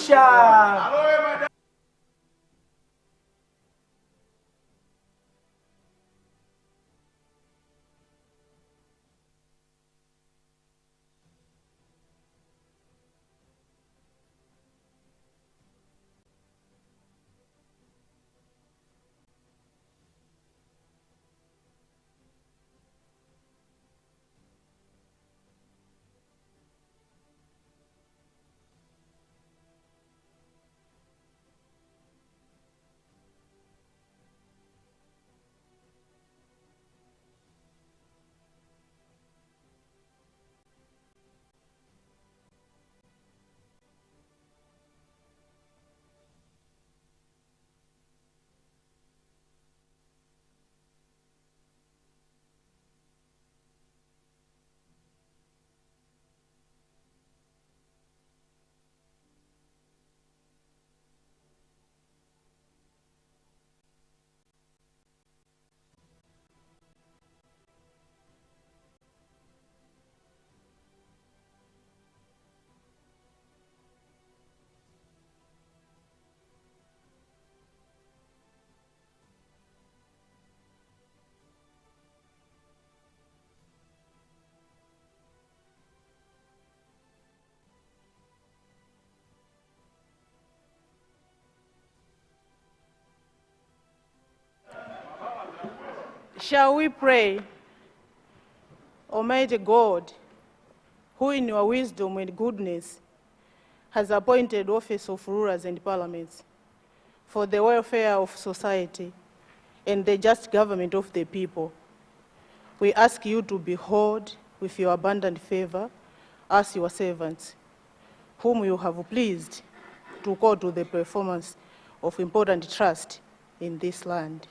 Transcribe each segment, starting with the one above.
Arusha. Shall we pray? Almighty God, who in your wisdom and goodness has appointed office of rulers and parliaments for the welfare of society and the just government of the people, we ask you to behold with your abundant favor us, your servants, whom you have pleased to call to the performance of important trust in this land.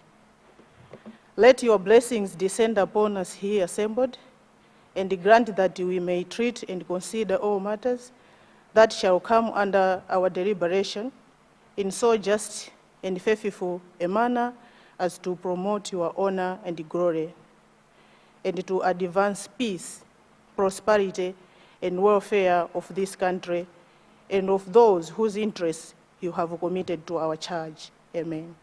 Let your blessings descend upon us here assembled, and grant that we may treat and consider all matters that shall come under our deliberation in so just and faithful a manner as to promote your honor and glory, and to advance peace, prosperity, and welfare of this country and of those whose interests you have committed to our charge. Amen.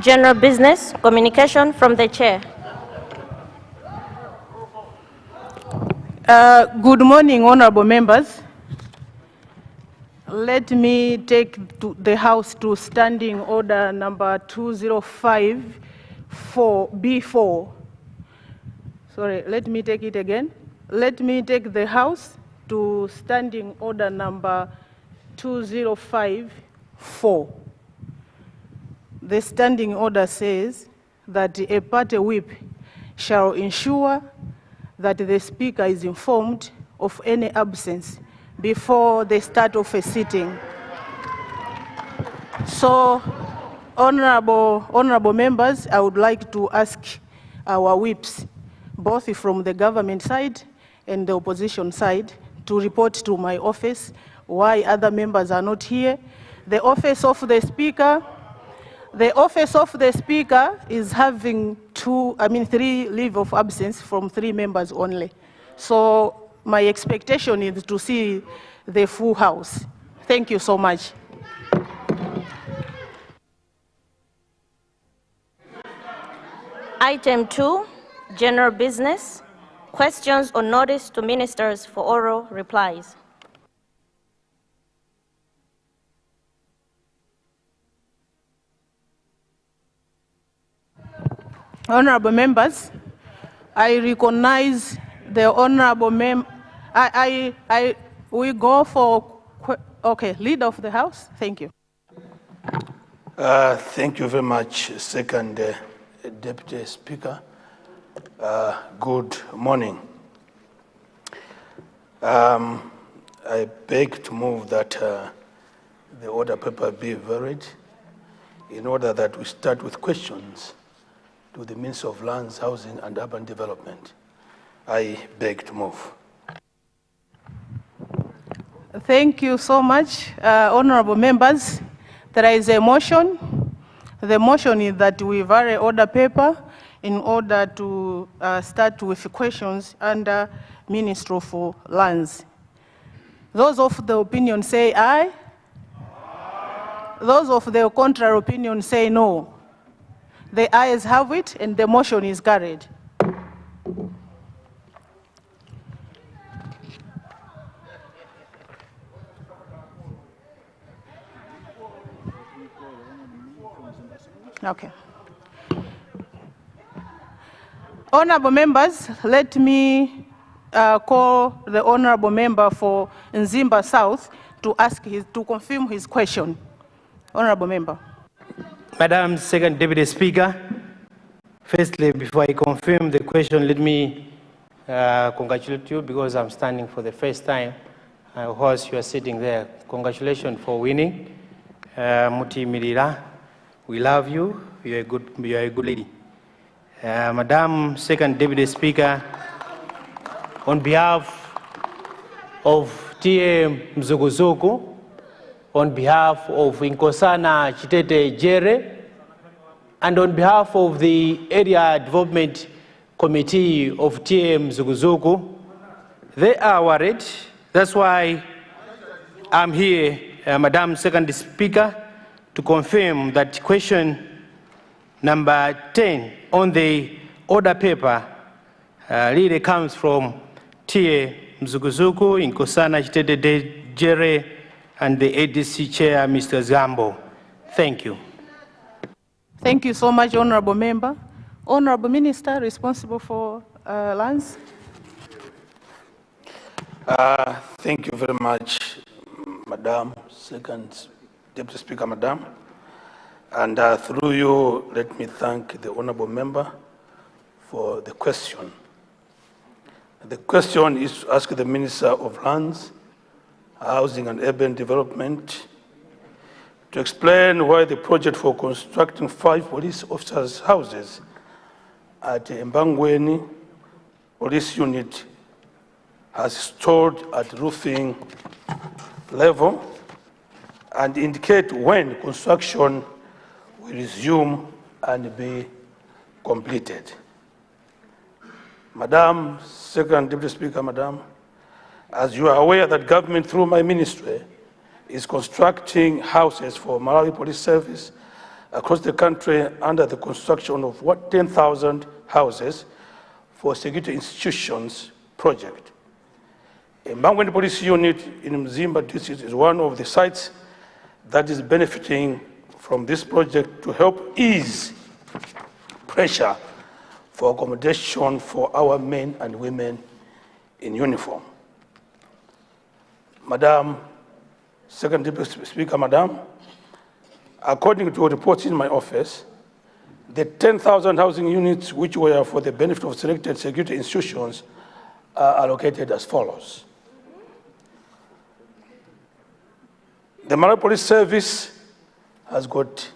General business, communication from the chair. Good morning, honorable members. Let me take the House to standing order number 2054B4. Sorry, let me take it again. Let me take the House to standing order number 2054. The standing order says that a party whip shall ensure that the Speaker is informed of any absence before the start of a sitting. So, honorable members, I would like to ask our whips, both from the government side and the opposition side, to report to my office why other members are not here. The office of the Speaker is having 3 leave of absence from 3 members only. So my expectation is to see the full House. Thank you so much. Item 2, general business, questions or notice to ministers for oral replies. Honorable members, I recognize the honorable we go for, okay, leader of the House. Thank you. Thank you very much, Second Deputy Speaker. Good morning. I beg to move that the order paper be varied in order that we start with questions to the Minister of Lands, Housing and Urban Development. I beg to move. Thank you so much, honorable members. There is a motion. The motion is that we vary order paper in order to start with questions under Ministry of Lands. Those of the opinion say aye. Those of the contrary opinion say no. The ayes have it and the motion is carried. Okay. Honorable members, let me call the honorable member for Nzimba South to confirm his question. Honorable member. Madam Second Deputy Speaker, firstly, before I confirm the question, let me congratulate you because I'm standing for the first time. Whilst you are sitting there, congratulations for winning. Muti Mirira, we love you. You are a good lady. Madam Second Deputy Speaker, on behalf of TM Mzuguzugu, on behalf of Inkosana Chitete Jere, and on behalf of the Area Development Committee of TM Mzuguzugu, they are worried. That's why I'm here, Madam Second Speaker, to confirm that question number 10 on the order paper really comes from TM Mzuguzugu, Inkosana Chitete Jere, and the ADC Chair, Mr. Zambo. Thank you. Thank you so much, Honorable Member. Honorable Minister responsible for lands. Thank you very much, Madam Second Deputy Speaker, Madam. And through you, let me thank the Honorable Member for the question. The question is to ask the Minister of Lands, Housing and Urban Development to explain why the project for constructing 5 police officers' houses at Mbangweni Police Unit has stalled at roofing level and indicate when construction will resume and be completed. Madam Second Deputy Speaker, Madam, as you are aware that government through my ministry is constructing houses for Malawi Police Service across the country under the construction of 10,000 houses for security institutions project. A Mbangweni Police Unit in Mzimba district is one of the sites that is benefiting from this project to help ease pressure for accommodation for our men and women in uniform. Madam Second Deputy Speaker, Madam, according to reports in my office, the 10,000 housing units which were for the benefit of selected security institutions are allocated as follows. The Malawi Police Service has got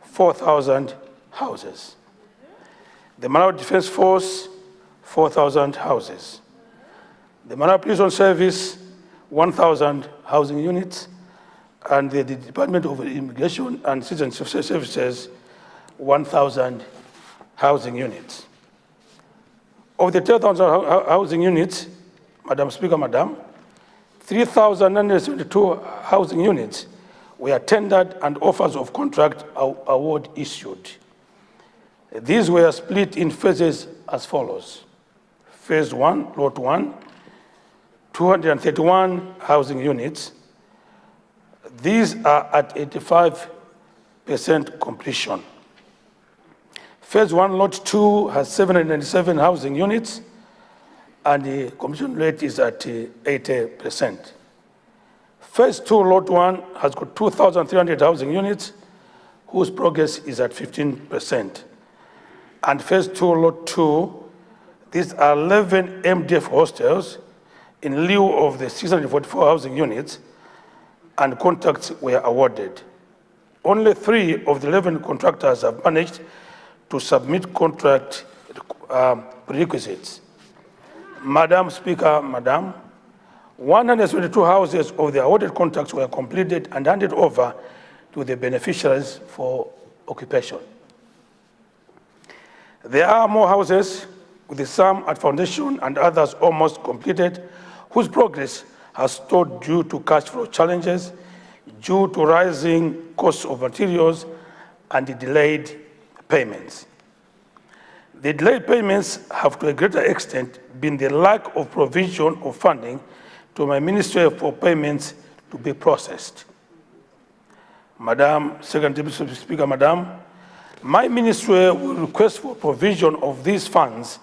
4,000 houses. The Malawi Defense Force, 4,000 houses. The Malawi Prison Service, 1,000 housing units, and the Department of Immigration and Citizenship Services, 1,000 housing units. Of the 10,000 housing units, Madam Speaker, Madam, 3,972 housing units were tendered and offers of contract award issued. These were split in phases as follows. Phase 1, Lot 1, 231 housing units. These are at 85% completion. Phase 1, Lot 2 has 797 housing units, and the completion rate is at 80%. Phase 2, Lot 1 has got 2,300 housing units, whose progress is at 15%. And Phase 2, Lot 2, these are 11 MDF hostels in lieu of the 644 housing units, and contracts were awarded. Only 3 of the 11 contractors have managed to submit contract prerequisites. Madam Speaker, Madam, 122 houses of the awarded contracts were completed and handed over to the beneficiaries for occupation. There are more houses, with some at foundation and others almost completed, whose progress has stalled due to cash flow challenges, due to rising costs of materials and delayed payments. The delayed payments have to a greater extent been the lack of provision of funding to my ministry for payments to be processed. Madam Second Deputy Speaker, Madam, my ministry will request for provision of these funds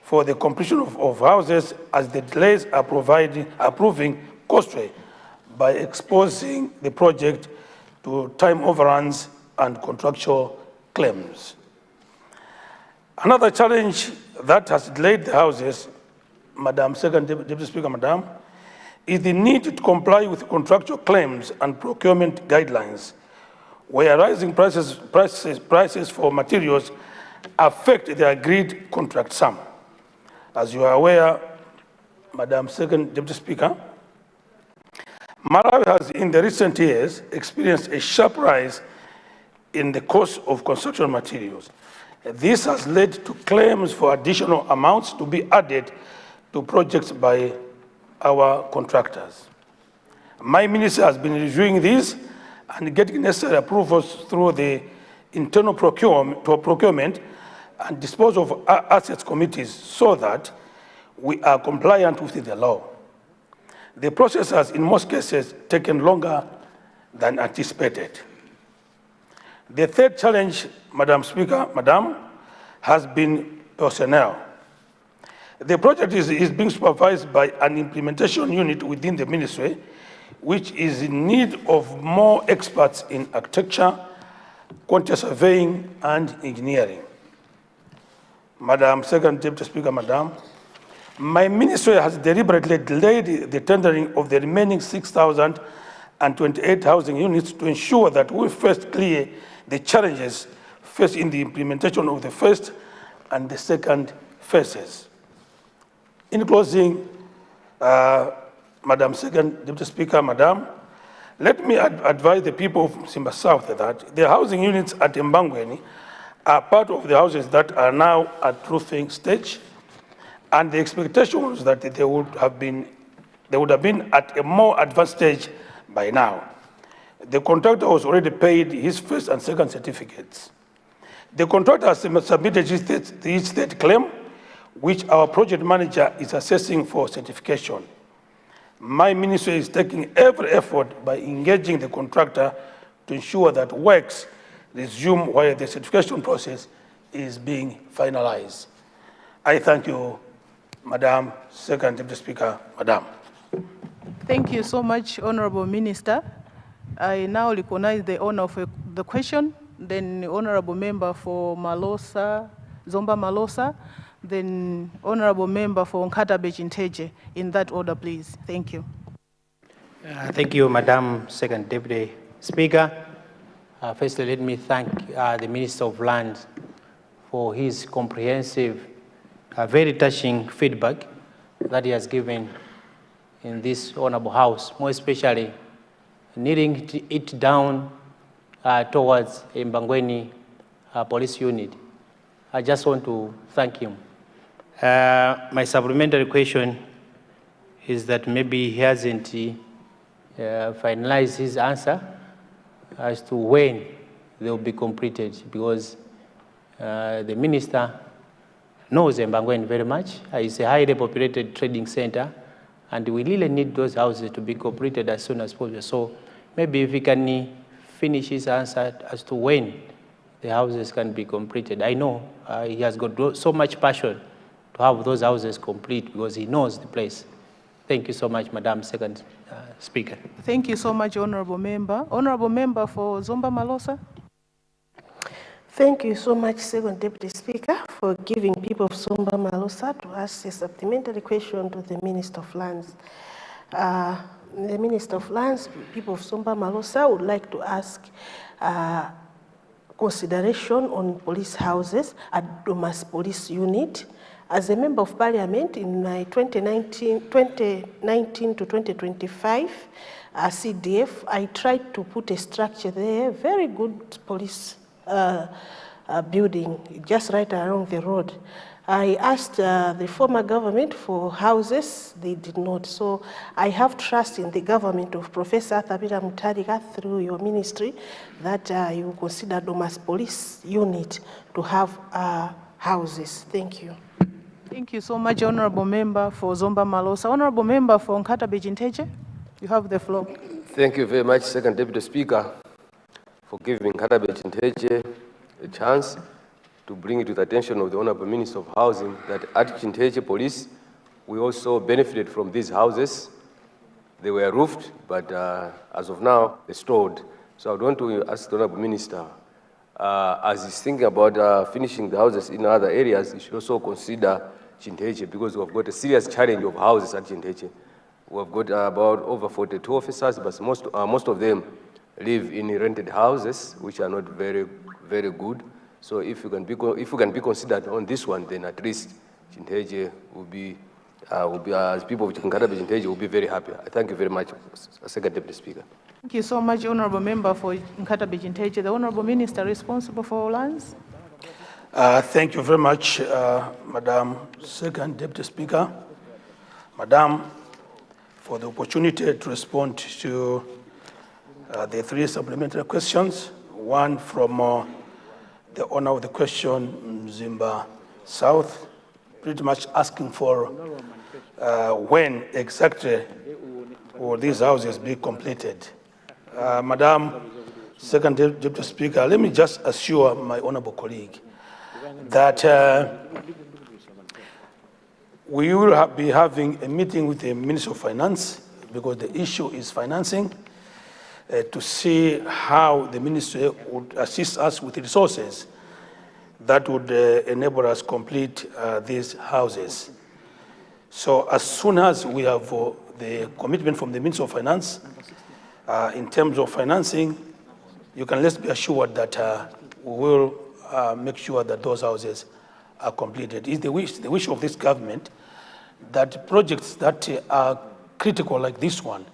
for the completion of houses, as the delays are proving costly by exposing the project to time overruns and contractual claims. Another challenge that has delayed the houses, Madam Second Deputy Speaker, Madam, is the need to comply with contractual claims and procurement guidelines, where rising prices for materials affect the agreed contract sum. As you are aware, Madam Second Deputy Speaker, Malawi has in the recent years experienced a sharp rise in the cost of construction materials. This has led to claims for additional amounts to be added to projects by our contractors. My ministry has been reviewing this and getting necessary approvals through the internal procurement and disposal of assets committees so that we are compliant with the law. The process has, in most cases, taken longer than anticipated. The third challenge, Madam Speaker, Madam, has been personnel. The project is being supervised by an implementation unit within the ministry, which is in need of more experts in architecture, quantity surveying, and engineering. Madam Second Deputy Speaker, Madam, my ministry has deliberately delayed the tendering of the remaining 6,028 housing units to ensure that we first clear the challenges faced in the implementation of the first and the second phases. In closing, Madam Second Deputy Speaker, Madam, let me advise the people of Simba South that the housing units at Mbangweni are part of the houses that are now at roofing stage, and the expectation was that they would have been at a more advanced stage by now. The contractor was already paid his first and second certificates. The contractor has submitted his third claim, which our project manager is assessing for certification. My ministry is taking every effort by engaging the contractor to ensure that works resume while the certification process is being finalized. I thank you, Madam Second Deputy Speaker, Madam. Thank you so much, Honorable Minister. I now recognize the owner of the question, then the Honorable Member for Malosa, Zomba Malosa, then Honorable Member for Nkatabe Chinteje, in that order, please. Thank you. Thank you, Madam Second Deputy Speaker. Firstly, let me thank the Minister of Lands for his comprehensive, very touching feedback that he has given in this honorable House, more especially needing it down towards Mbangweni Police Unit. I just want to thank him. My supplementary question is that maybe he hasn't finalized his answer as to when they will be completed, because the minister knows Mbangweni very much. It's a highly populated trading center, and we really need those houses to be completed as soon as possible. So maybe if he can finish his answer as to when the houses can be completed. I know he has got so much passion to have those houses complete because he knows the place. Thank you so much, Madam Second Speaker. Thank you so much, Honorable Member. Honorable Member for Zomba Malosa. Thank you so much, Second Deputy Speaker, for giving people of Zomba Malosa to ask a supplementary question to the Minister of Lands. the Minister of Lands, people of Zomba Malosa, would like to ask consideration on police houses at Domas Police Unit. As a Member of Parliament in my 2019 to 2025 CDF, I tried to put a structure there, very good police building, just right along the road. I asked the former government for houses, they did not. So I have trust in the government of Professor Thabira Mutharika through your ministry that you will consider Domas Police Unit to have houses. Thank you. Thank you so much, Honorable Member for Zomba Malosa. Honorable Member for Nkatabe Jinteje, you have the floor. Thank you very much, Second Deputy Speaker, for giving Nkatabe Jinteje a chance to bring it to the attention of the Honorable Minister of Housing that at Jinteje Police, we also benefited from these houses. They were roofed, but as of now, they're stored. So I would want to ask the Honorable Minister, as he's thinking about finishing the houses in other areas, he should also consider Jinteje, because we've got a serious challenge of houses at Jinteje. We've got about over 42 officers, but most of them live in rented houses, which are not very, very good. So if we can be considered on this one, then at least Jinteje will be as people of Nkatabe Jinteje will be very happy. I thank you very much, Second Deputy Speaker. Thank you so much, Honorable Member for Nkatabe Jinteje. The Honorable Minister responsible for lands. Thank you very much, Madam Second Deputy Speaker. Madam, for the opportunity to respond to the three supplementary questions. One from the owner of the question, Mzimba South, pretty much asking for when exactly will these houses be completed. Madam Second Deputy Speaker, let me just assure my honorable colleague that we will be having a meeting with the Minister of Finance, because the issue is financing, to see how the ministry would assist us with resources that would enable us complete these houses. So as soon as we have the commitment from the Minister of Finance in terms of financing, you can let's be assured that we will make sure that those houses are completed. It's the wish of this government that projects that are critical like this one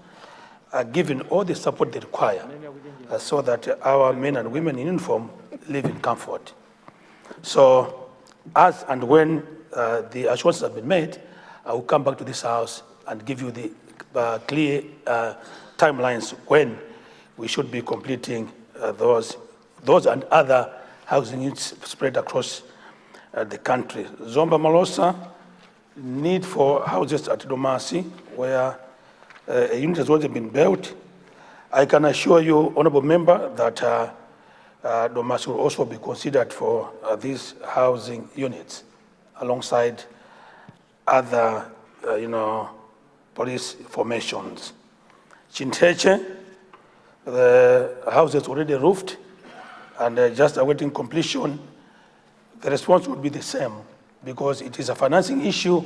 are given all the support they require so that our men and women in uniform live in comfort. So as and when the assurances have been made, I will come back to this house and give you the clear timelines when we should be completing those and other housing units spread across the country. Zomba Malosa, need for houses at Domasi, where a unit has already been built. I can assure you, Honorable Member, that Domasi will also be considered for these housing units alongside other, police formations. Jinteje, the house is already roofed and just awaiting completion. The response would be the same because it is a financing issue.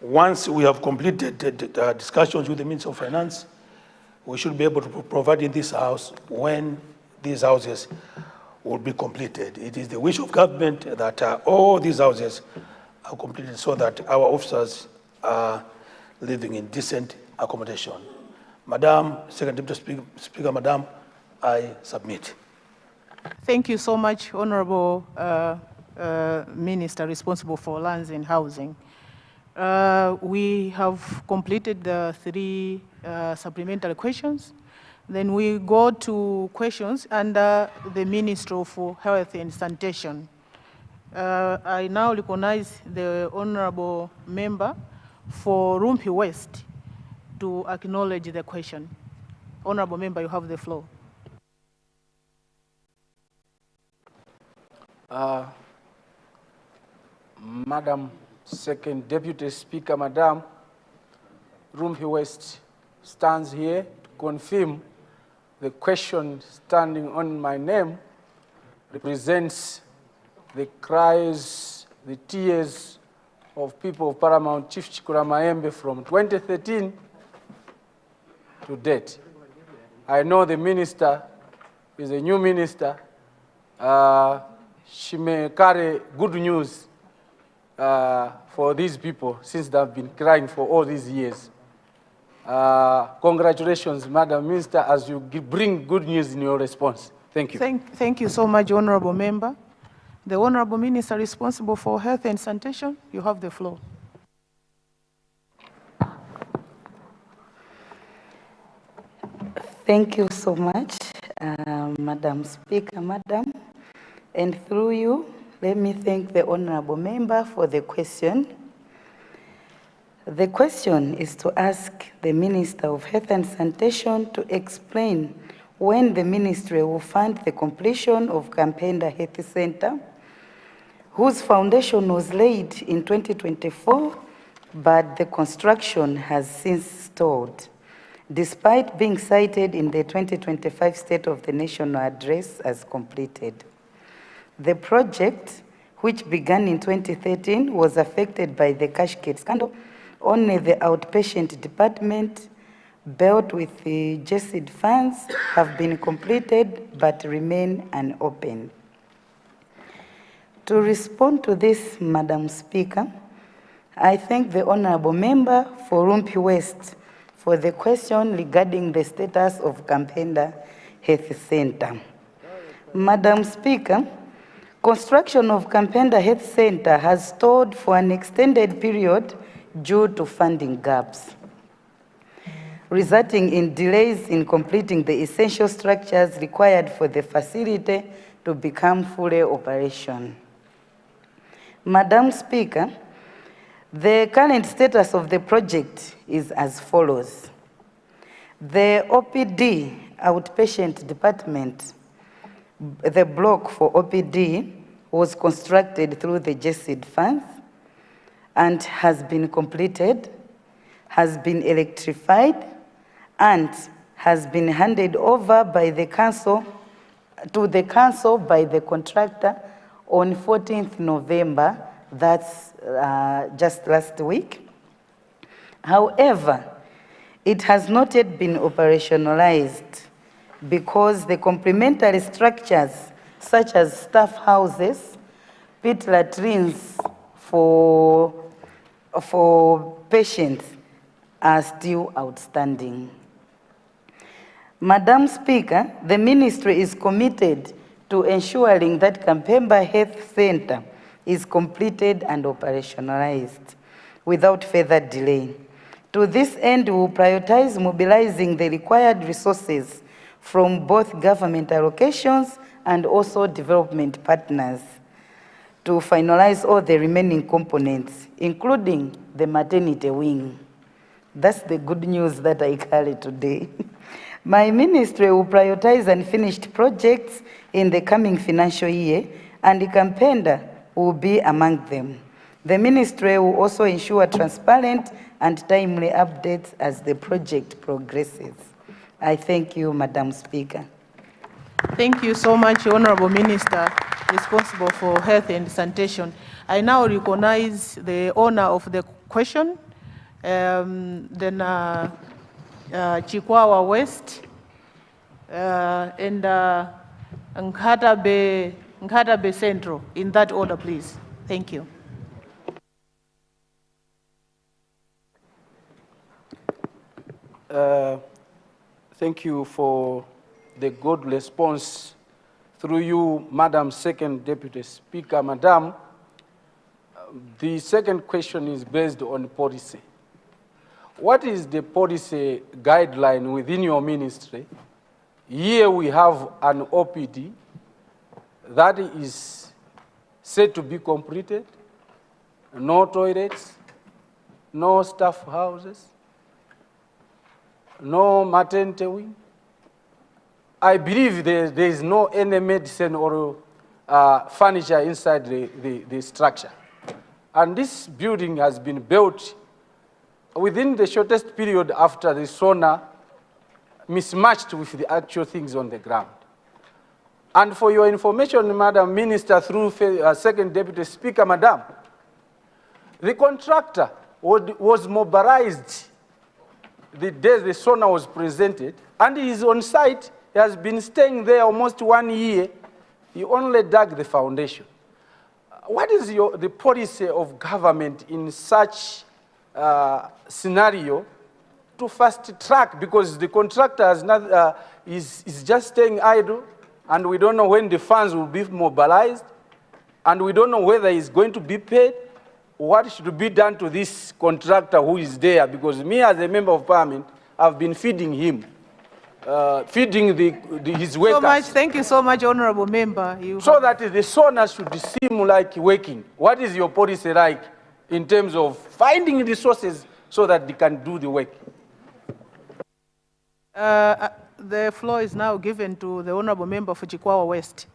Once we have completed the discussions with the Minister of Finance, we should be able to provide in this house when these houses will be completed. It is the wish of government that all these houses are completed so that our officers are living in decent accommodation. Madam Second Deputy Speaker, Madam, I submit. Thank you so much, Honorable Minister responsible for lands and housing. We have completed the three supplementary questions. Then we go to questions under the Ministry of Health and Sanitation. I now recognize the Honorable Member for Rumpi West to acknowledge the question. Honorable Member, you have the floor. Madam Second Deputy Speaker, Madam, Rumpi West stands here to confirm the question standing on my name represents the cries, the tears of people of Paramount Chief Chikura Maembe from 2013 to date. I know the minister is a new minister. She may carry good news for these people since they've been crying for all these years. Congratulations, Madam Minister, as you bring good news in your response. Thank you. Thank you so much, Honorable Member. The Honorable Minister responsible for Health and Sanitation, you have the floor. Thank you so much, Madam Speaker, Madam. And through you, let me thank the Honorable Member for the question. The question is to ask the Minister of Health and Sanitation to explain when the ministry will fund the completion of Kampenda Health Center, whose foundation was laid in 2024, but the construction has since stalled, despite being cited in the 2025 State of the National Address as completed. The project, which began in 2013, was affected by the Cascade scandal. Only the outpatient department, built with the JSID funds, have been completed but remain unopened. To respond to this, Madam Speaker, I thank the Honorable Member for Rumpi West for the question regarding the status of Kampenda Health Center. Madam Speaker, construction of Kampenda Health Center has stalled for an extended period due to funding gaps, resulting in delays in completing the essential structures required for the facility to become fully operational. Madam Speaker, the current status of the project is as follows. The OPD, outpatient department, the block for OPD was constructed through the JSID funds and has been completed, has been electrified, and has been handed over by the council to the council by the contractor on 14th November, that's just last week. However, it has not yet been operationalized because the complementary structures such as staff houses, pit latrines for patients are still outstanding. Madam Speaker, the ministry is committed to ensuring that Kampemba Health Center is completed and operationalized without further delay. To this end, we will prioritize mobilizing the required resources from both government allocations and also development partners to finalize all the remaining components, including the maternity wing. That's the good news that I carry today. My ministry will prioritize unfinished projects in the coming financial year, and Kampenda will be among them. The ministry will also ensure transparent and timely updates as the project progresses. I thank you, Madam Speaker. Thank you so much, Honorable Minister responsible for Health and Sanitation. I now recognize the owner of the question, Chikwawa West, and Nkatabe Central, in that order, please. Thank you. Thank you for the good response. Through you, Madam Second Deputy Speaker, Madam, the second question is based on policy. What is the policy guideline within your ministry? Here we have an OPD that is said to be completed, no toilets, no staff houses, no maternity wing. I believe there is no any medicine or furniture inside the structure. And this building has been built within the shortest period after the SONA mismatched with the actual things on the ground. And for your information, Madam Minister, through Second Deputy Speaker, Madam, the contractor was mobilized the day the SONA was presented, and he is on site. He has been staying there almost 1 year. He only dug the foundation. What is the policy of government in such scenario to fast track? Because the contractor has not, is just staying idle, and we don't know when the funds will be mobilized, and we don't know whether he's going to be paid. What should be done to this contractor who is there? Because me, as a member of parliament, I've been feeding him, feeding his workers. Thank you so much, honorable member. So that the SONA should seem like working. What is your policy like in terms of finding resources so that they can do the work? The floor is now given to the honorable member for Chikwawa West.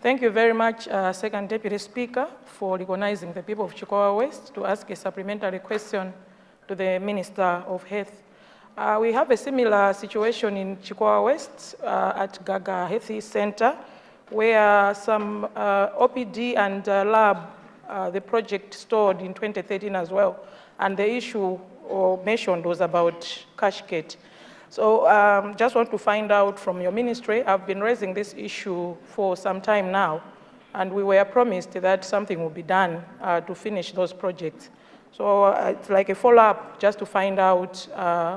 Thank you very much, Second Deputy Speaker, for recognizing the people of Chikwawa West to ask a supplementary question to the Minister of Health. We have a similar situation in Chikwawa West at Gaga Health Center, where some OPD and lab, the project stored in 2013 as well, and the issue mentioned was about Cashgate. So just want to find out from your ministry. I've been raising this issue for some time now, and we were promised that something will be done to finish those projects. So it's like a follow-up just to find out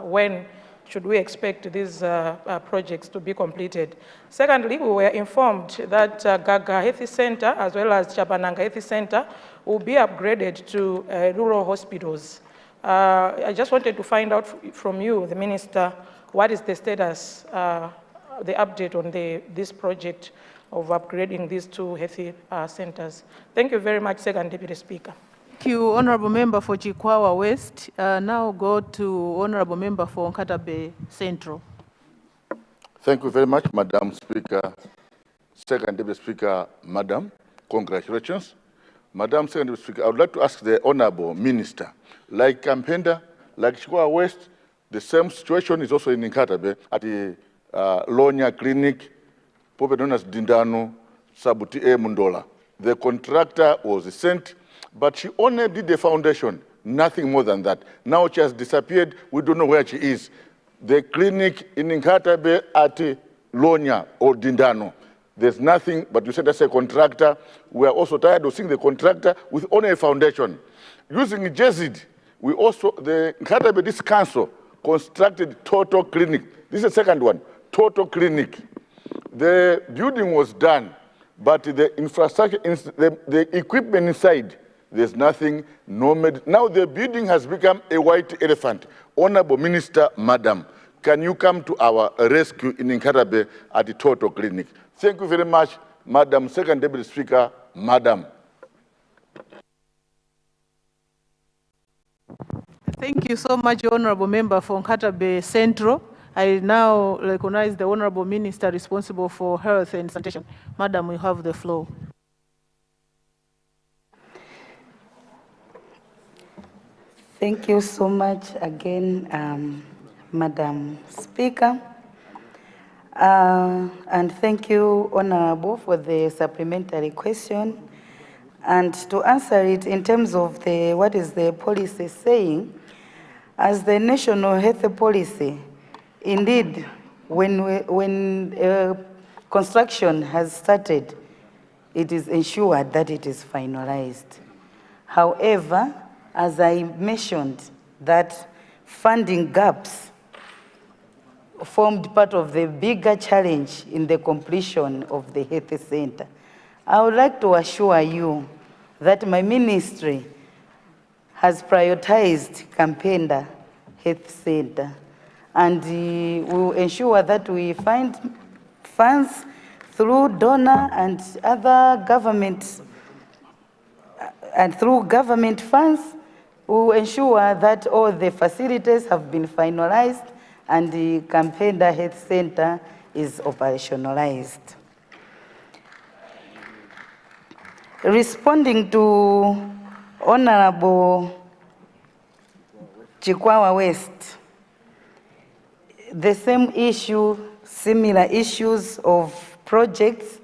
when should we expect these projects to be completed. Secondly, we were informed that Gaga Health Center as well as Chabananga Health Center will be upgraded to rural hospitals. I just wanted to find out from you, the minister, what is the status, the update on this project of upgrading these two health centers? Thank you very much, Second Deputy Speaker. Thank you, honorable member for Chikwawa West. Now go to honorable member for Nkatabe Central. Thank you very much, Madam Speaker. Second Deputy Speaker, Madam, congratulations. Madam Second Deputy Speaker, I would like to ask the honorable minister, like Kampenda, like Chikwawa West, the same situation is also in Nkatabe at the Lonya Clinic, popularly known as Dindano, Sabuti E. Mundola. The contractor was sent, but she only did the foundation, nothing more than that. Now she has disappeared, we don't know where she is. The clinic in Nkatabe at Lonya or Dindano, there's nothing, but you said as a contractor, we are also tired of seeing the contractor with only a foundation. Using JESID, we also, the Nkatabe District Council, constructed Total Clinic. This is the second one, Total Clinic. The building was done, but the infrastructure, the equipment inside, there's nothing, no med. Now the building has become a white elephant. Honorable Minister, Madam, can you come to our rescue in Nkatabe at the Total Clinic? Thank you very much, Madam Second Deputy Speaker, Madam. Thank you so much, honorable member for Nkatabe Central. I now recognize the honorable minister responsible for health and sanitation. Madam, we have the floor. Thank you so much again, Madam Speaker. And thank you, Honorable, for the supplementary question. And to answer it in terms of what is the policy saying, as the national health policy, indeed, when construction has started, it is ensured that it is finalized. However, as I mentioned, that funding gaps formed part of the bigger challenge in the completion of the health center. I would like to assure you that my ministry has prioritized Kampenda Health Center, and we will ensure that we find funds through donor and other government, and through government funds, we will ensure that all the facilities have been finalized and the Kampenda Health Center is operationalized. Responding to Honorable Chikwawa West, the same issue, similar issues of projects,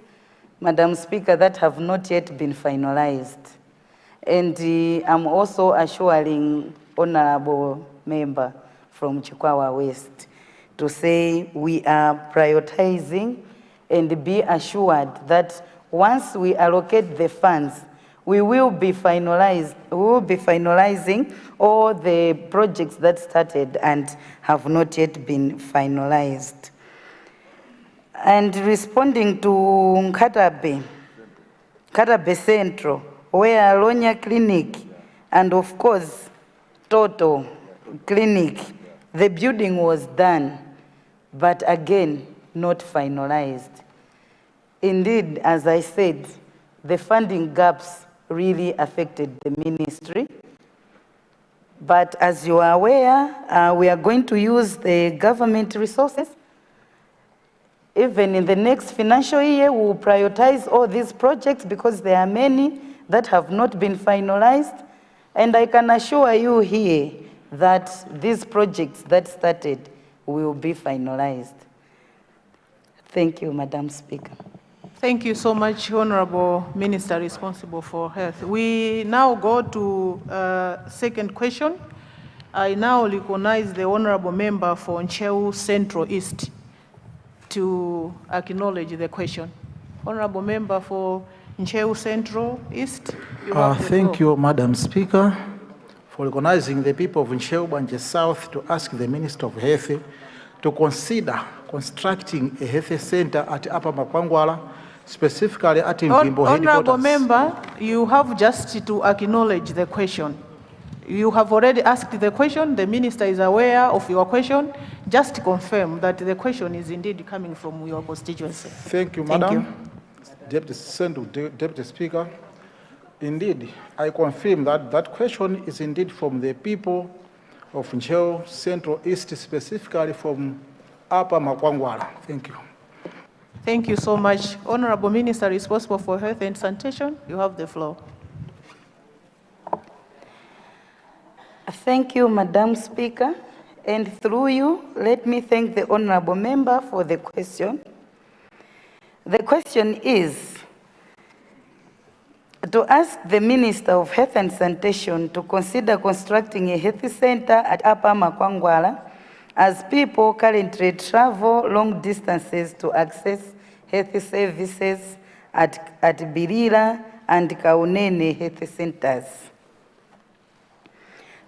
Madam Speaker, that have not yet been finalized. And I'm also assuring Honorable Member from Chikwawa West to say we are prioritizing and be assured that once we allocate the funds, we will be finalizing all the projects that started and have not yet been finalized. And responding to Katabe Central, where Lonya Clinic and of course Total Clinic, the building was done, but again, not finalized. Indeed, as I said, the funding gaps really affected the ministry. But as you are aware, we are going to use the government resources. Even in the next financial year, we will prioritize all these projects because there are many that have not been finalized. And I can assure you here that these projects that started will be finalized. Thank you, Madam Speaker. Thank you so much, Honorable Minister responsible for health. We now go to second question. I now recognize the Honorable Member for Nchewu Central East to acknowledge the question. Honorable Member for Nchewu Central East, you have the Thank floor. you, Madam Speaker, for recognizing the people of Nchewu Banje South to ask the Minister of Health to consider constructing a health center at Upper Makwangwala, specifically at Mvimbo Honorable headquarters. Member, you have just to acknowledge the question. You have already asked the question. The Minister is aware of your question. Just confirm that the question is indeed coming from your constituency. Thank you, Madam. Deputy Speaker. Indeed, I confirm that that question is indeed from the people of Nchewu Central East, specifically from Upper Makwangwala. Thank you. Thank you so much. Honorable Minister responsible for health and sanitation, you have the floor. Thank you, Madam Speaker. And through you, let me thank the Honorable Member for the question. The question is to ask the Minister of Health and Sanitation to consider constructing a health center at Upper Makwangwala, as people currently travel long distances to access health services at Birira and Kaunene health centers.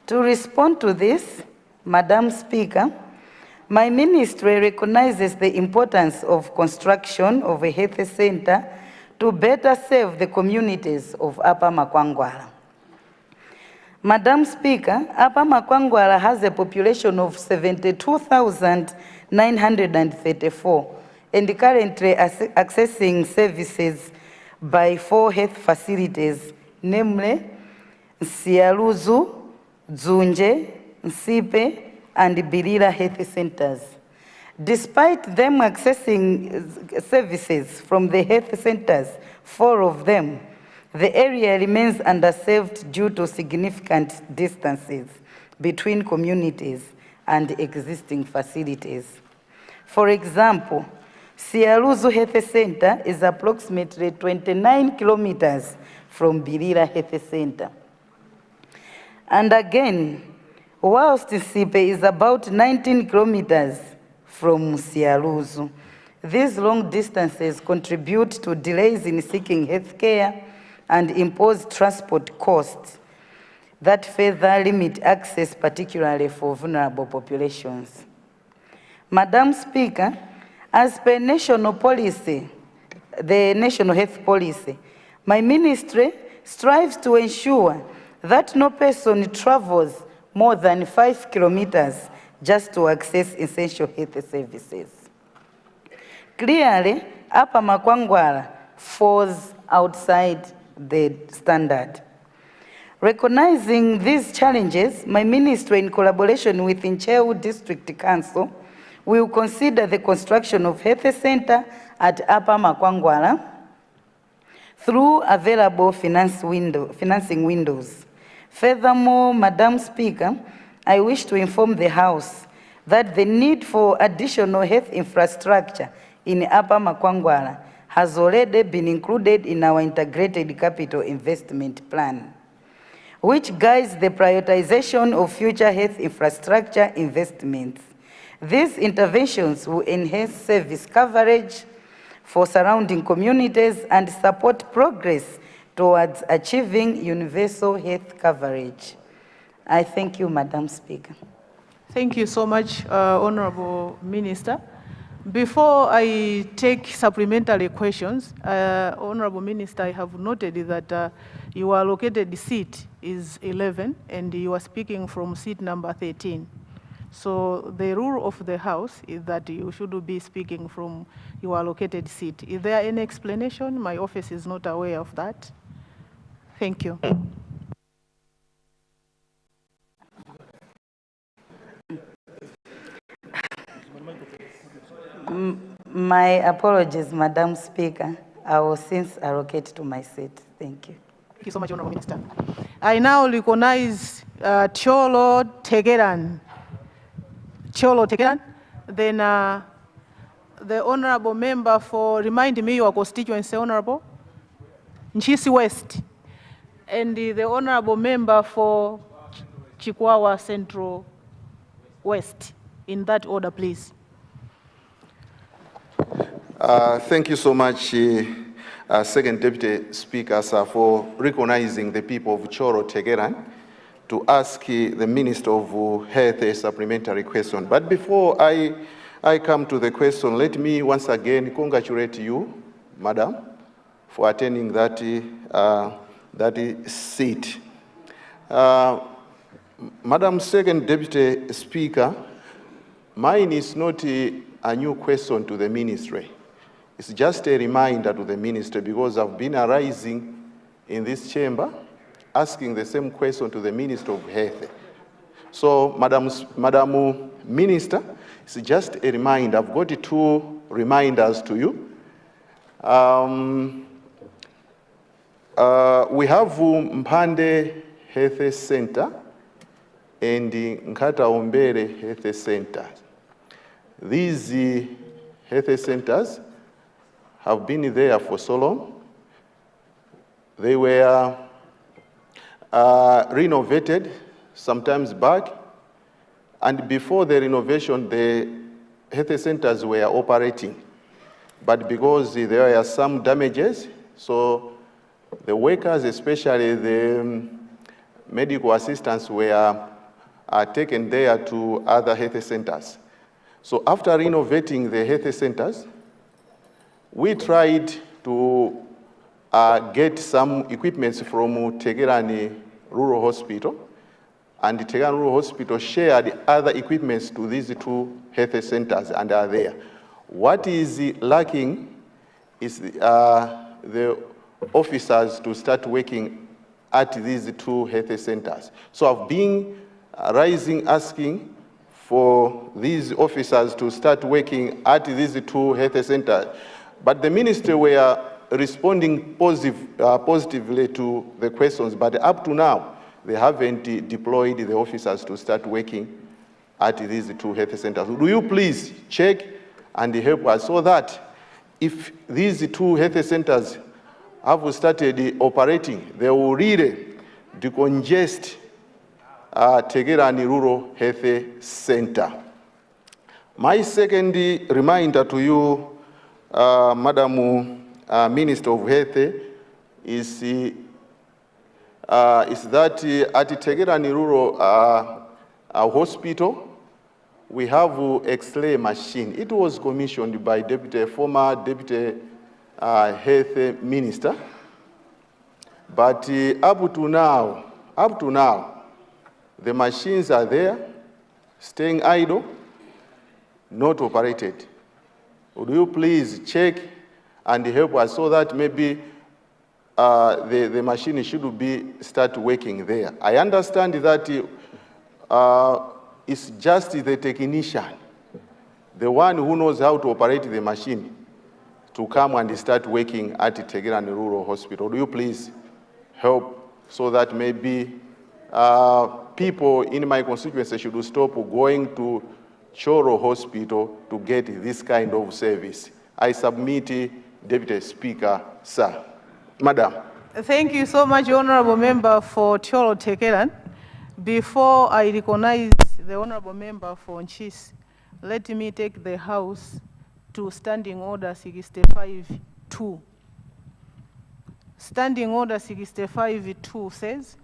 To respond to this, Madam Speaker, my ministry recognizes the importance of construction of a health center to better serve the communities of Upper Makwangwala. Madam Speaker, Upper Makwangwala has a population of 72,934 and currently accessing services by 4 health facilities, namely Sialuzu, Dzunje, Nsipe, and Birira health centers. Despite them accessing services from the health centers, 4 of them, the area remains underserved due to significant distances between communities and existing facilities. For example, Sialuzu Health Center is approximately 29 kilometers from Birira Health Center. And again, whilst Nsipe is about 19 kilometers from Sialuzu, these long distances contribute to delays in seeking health care and impose transport costs that further limit access, particularly for vulnerable populations. Madam Speaker, as per national policy, the National Health Policy, my ministry strives to ensure that no person travels more than 5 kilometers just to access essential health services. Clearly, Upper Makwangwala falls outside the standard. Recognizing these challenges, my ministry, in collaboration with Nchewu District Council, will consider the construction of health center at Upper Makwangwala through available financing windows. Furthermore, Madam Speaker, I wish to inform the House that the need for additional health infrastructure in Upper Makwangwala has already been included in our integrated capital investment plan. which guides the prioritization of future health infrastructure investments. These interventions will enhance service coverage for surrounding communities and support progress towards achieving universal health coverage. I thank you, Madam Speaker. Thank you so much, Honorable Minister. Before I take supplementary questions, Honorable Minister, I have noted that your allocated seat is 11 and you are speaking from seat number 13. So the rule of the House is that you should be speaking from your allocated seat. Is there any explanation? My office is not aware of that. Thank you. My apologies, Madam Speaker. I will since allocate to my seat. Thank you. Thank you so much, Honorable Minister. I now recognize Cholo Tegeran. Cholo Tegeran. Then the Honorable Member for, remind me your constituency, Honorable. Nchisi West. And the Honorable Member for Chikwawa Central West. In that order, please. Thank you so much, Second Deputy Speaker, sir, for recognizing the people of Choro Tegeran to ask the Minister of Health a supplementary question. But before I come to the question, let me once again congratulate you, Madam, for attending that seat. Madam Second Deputy Speaker, mine is not a new question to the ministry. It's just a reminder to the ministry because I've been arising in this chamber asking the same question to the Minister of Health. So, Madam Minister, it's just a reminder. I've got 2 reminders to you. We have Mpande Health Center and Nkata Ombere Health Center. These health centers have been there for so long. They were renovated sometimes back, and before the renovation, the health centers were operating. But because there were some damages, so the workers, especially the medical assistants, were taken there to other health centers. So after renovating the health centers, we tried to get some equipments from Tegerani Rural Hospital, and the Tegerani Rural Hospital shared other equipments to these 2 health centers and are there. What is lacking is the officers to start working at these 2 health centers. So I've been asking for these officers to start working at these 2 health centers. But the ministry were responding positively to the questions, but up to now, they haven't deployed the officers to start working at these 2 health centers. Do you please check and help us so that if these 2 health centers have started operating, they will really decongest Tegerani Rural Health Center. My second reminder to you, Madam Minister of Health, is that at Tegerani Rural Hospital, we have an X-ray machine. It was commissioned by former Deputy Health Minister, but up to now, the machines are there, staying idle, not operated. Would you please check and help us so that maybe the machine should start working there? I understand that it's just the technician, the one who knows how to operate the machine, to come and start working at Tegerani Rural Hospital. Do you please help so that maybe people in my constituency should stop going to Choro Hospital to get this kind of service? I submit, Deputy Speaker, sir. Madam. Thank you so much, Honorable Member for Cholo Tekeran. Before I recognize the Honorable Member for Nchis, let me take the House to Standing Order 65-2. Standing Order 65-2 says,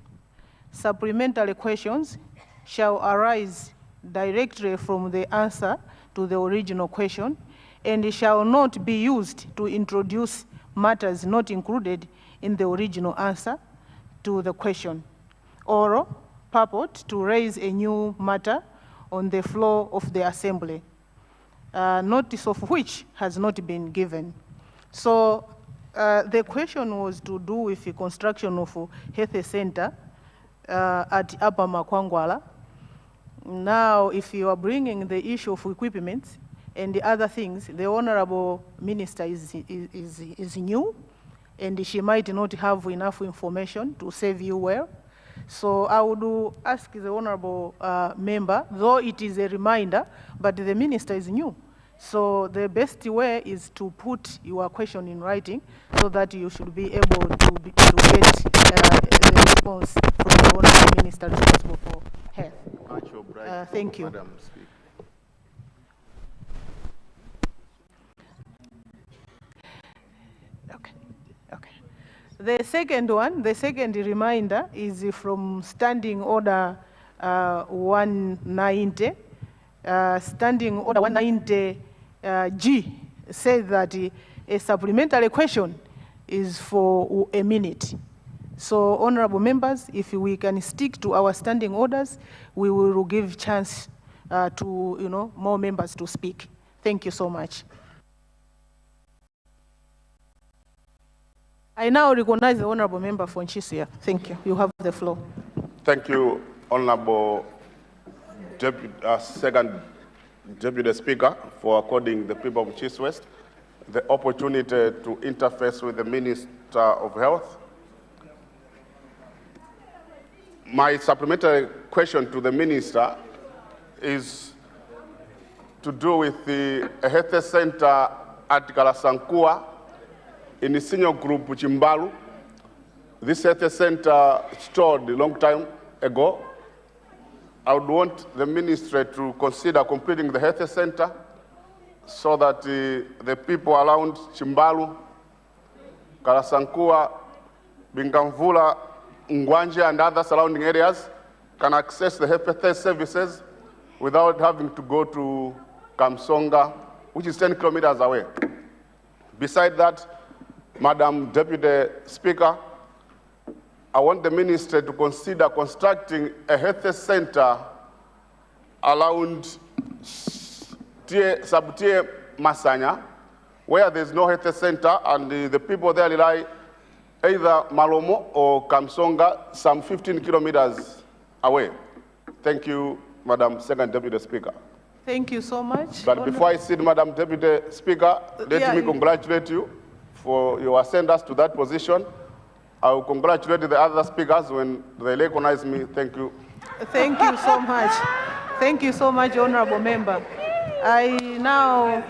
supplementary questions shall arise directly from the answer to the original question and shall not be used to introduce matters not included in the original answer to the question, or purport to raise a new matter on the floor of the Assembly, notice of which has not been given. So the question was to do with the construction of a health center at Upper Makwangwala. Now, if you are bringing the issue of equipment and the other things, the Honorable Minister is new, and she might not have enough information to serve you well. So I would ask the Honorable Member, though it is a reminder, but the Minister is new. So the best way is to put your question in writing so that you should be able to get the response from the Honorable Minister responsible for health. Thank you. Madam Speaker. The second one, the second reminder is from Standing Order 190. Standing Order 190G says that a supplementary question is for a minute. So, honorable members, if we can stick to our standing orders, we will give chance to more members to speak. Thank you so much. I now recognize the honorable member for Nchisia. Thank you. You have the floor. Thank you, Honorable Second Deputy Speaker, for according the people of Nchis West the opportunity to interface with the Minister of Health. My supplementary question to the Minister is to do with the health center at Kalasankua in the senior group Chimbalu. This health center stored a long time ago. I would want the ministry to consider completing the health center so that the people around Chimbalu, Kalasankua, Bingamvula, Ngwanje, and other surrounding areas can access the health services without having to go to Kamsonga, which is 10 kilometers away. Besides that, Madam Deputy Speaker, I want the minister to consider constructing a health center around Sabutier Masanya, where there's no health center, and the people there rely either Malomo or Kamsonga, some 15 kilometers away. Thank you, Madam Second Deputy Speaker. Thank you so much. But before I sit, Madam Deputy Speaker, let me congratulate you for your ascendance to that position. I will congratulate the other speakers when they recognize me. Thank you. Thank you so much. Thank you so much, Honorable Member. I now,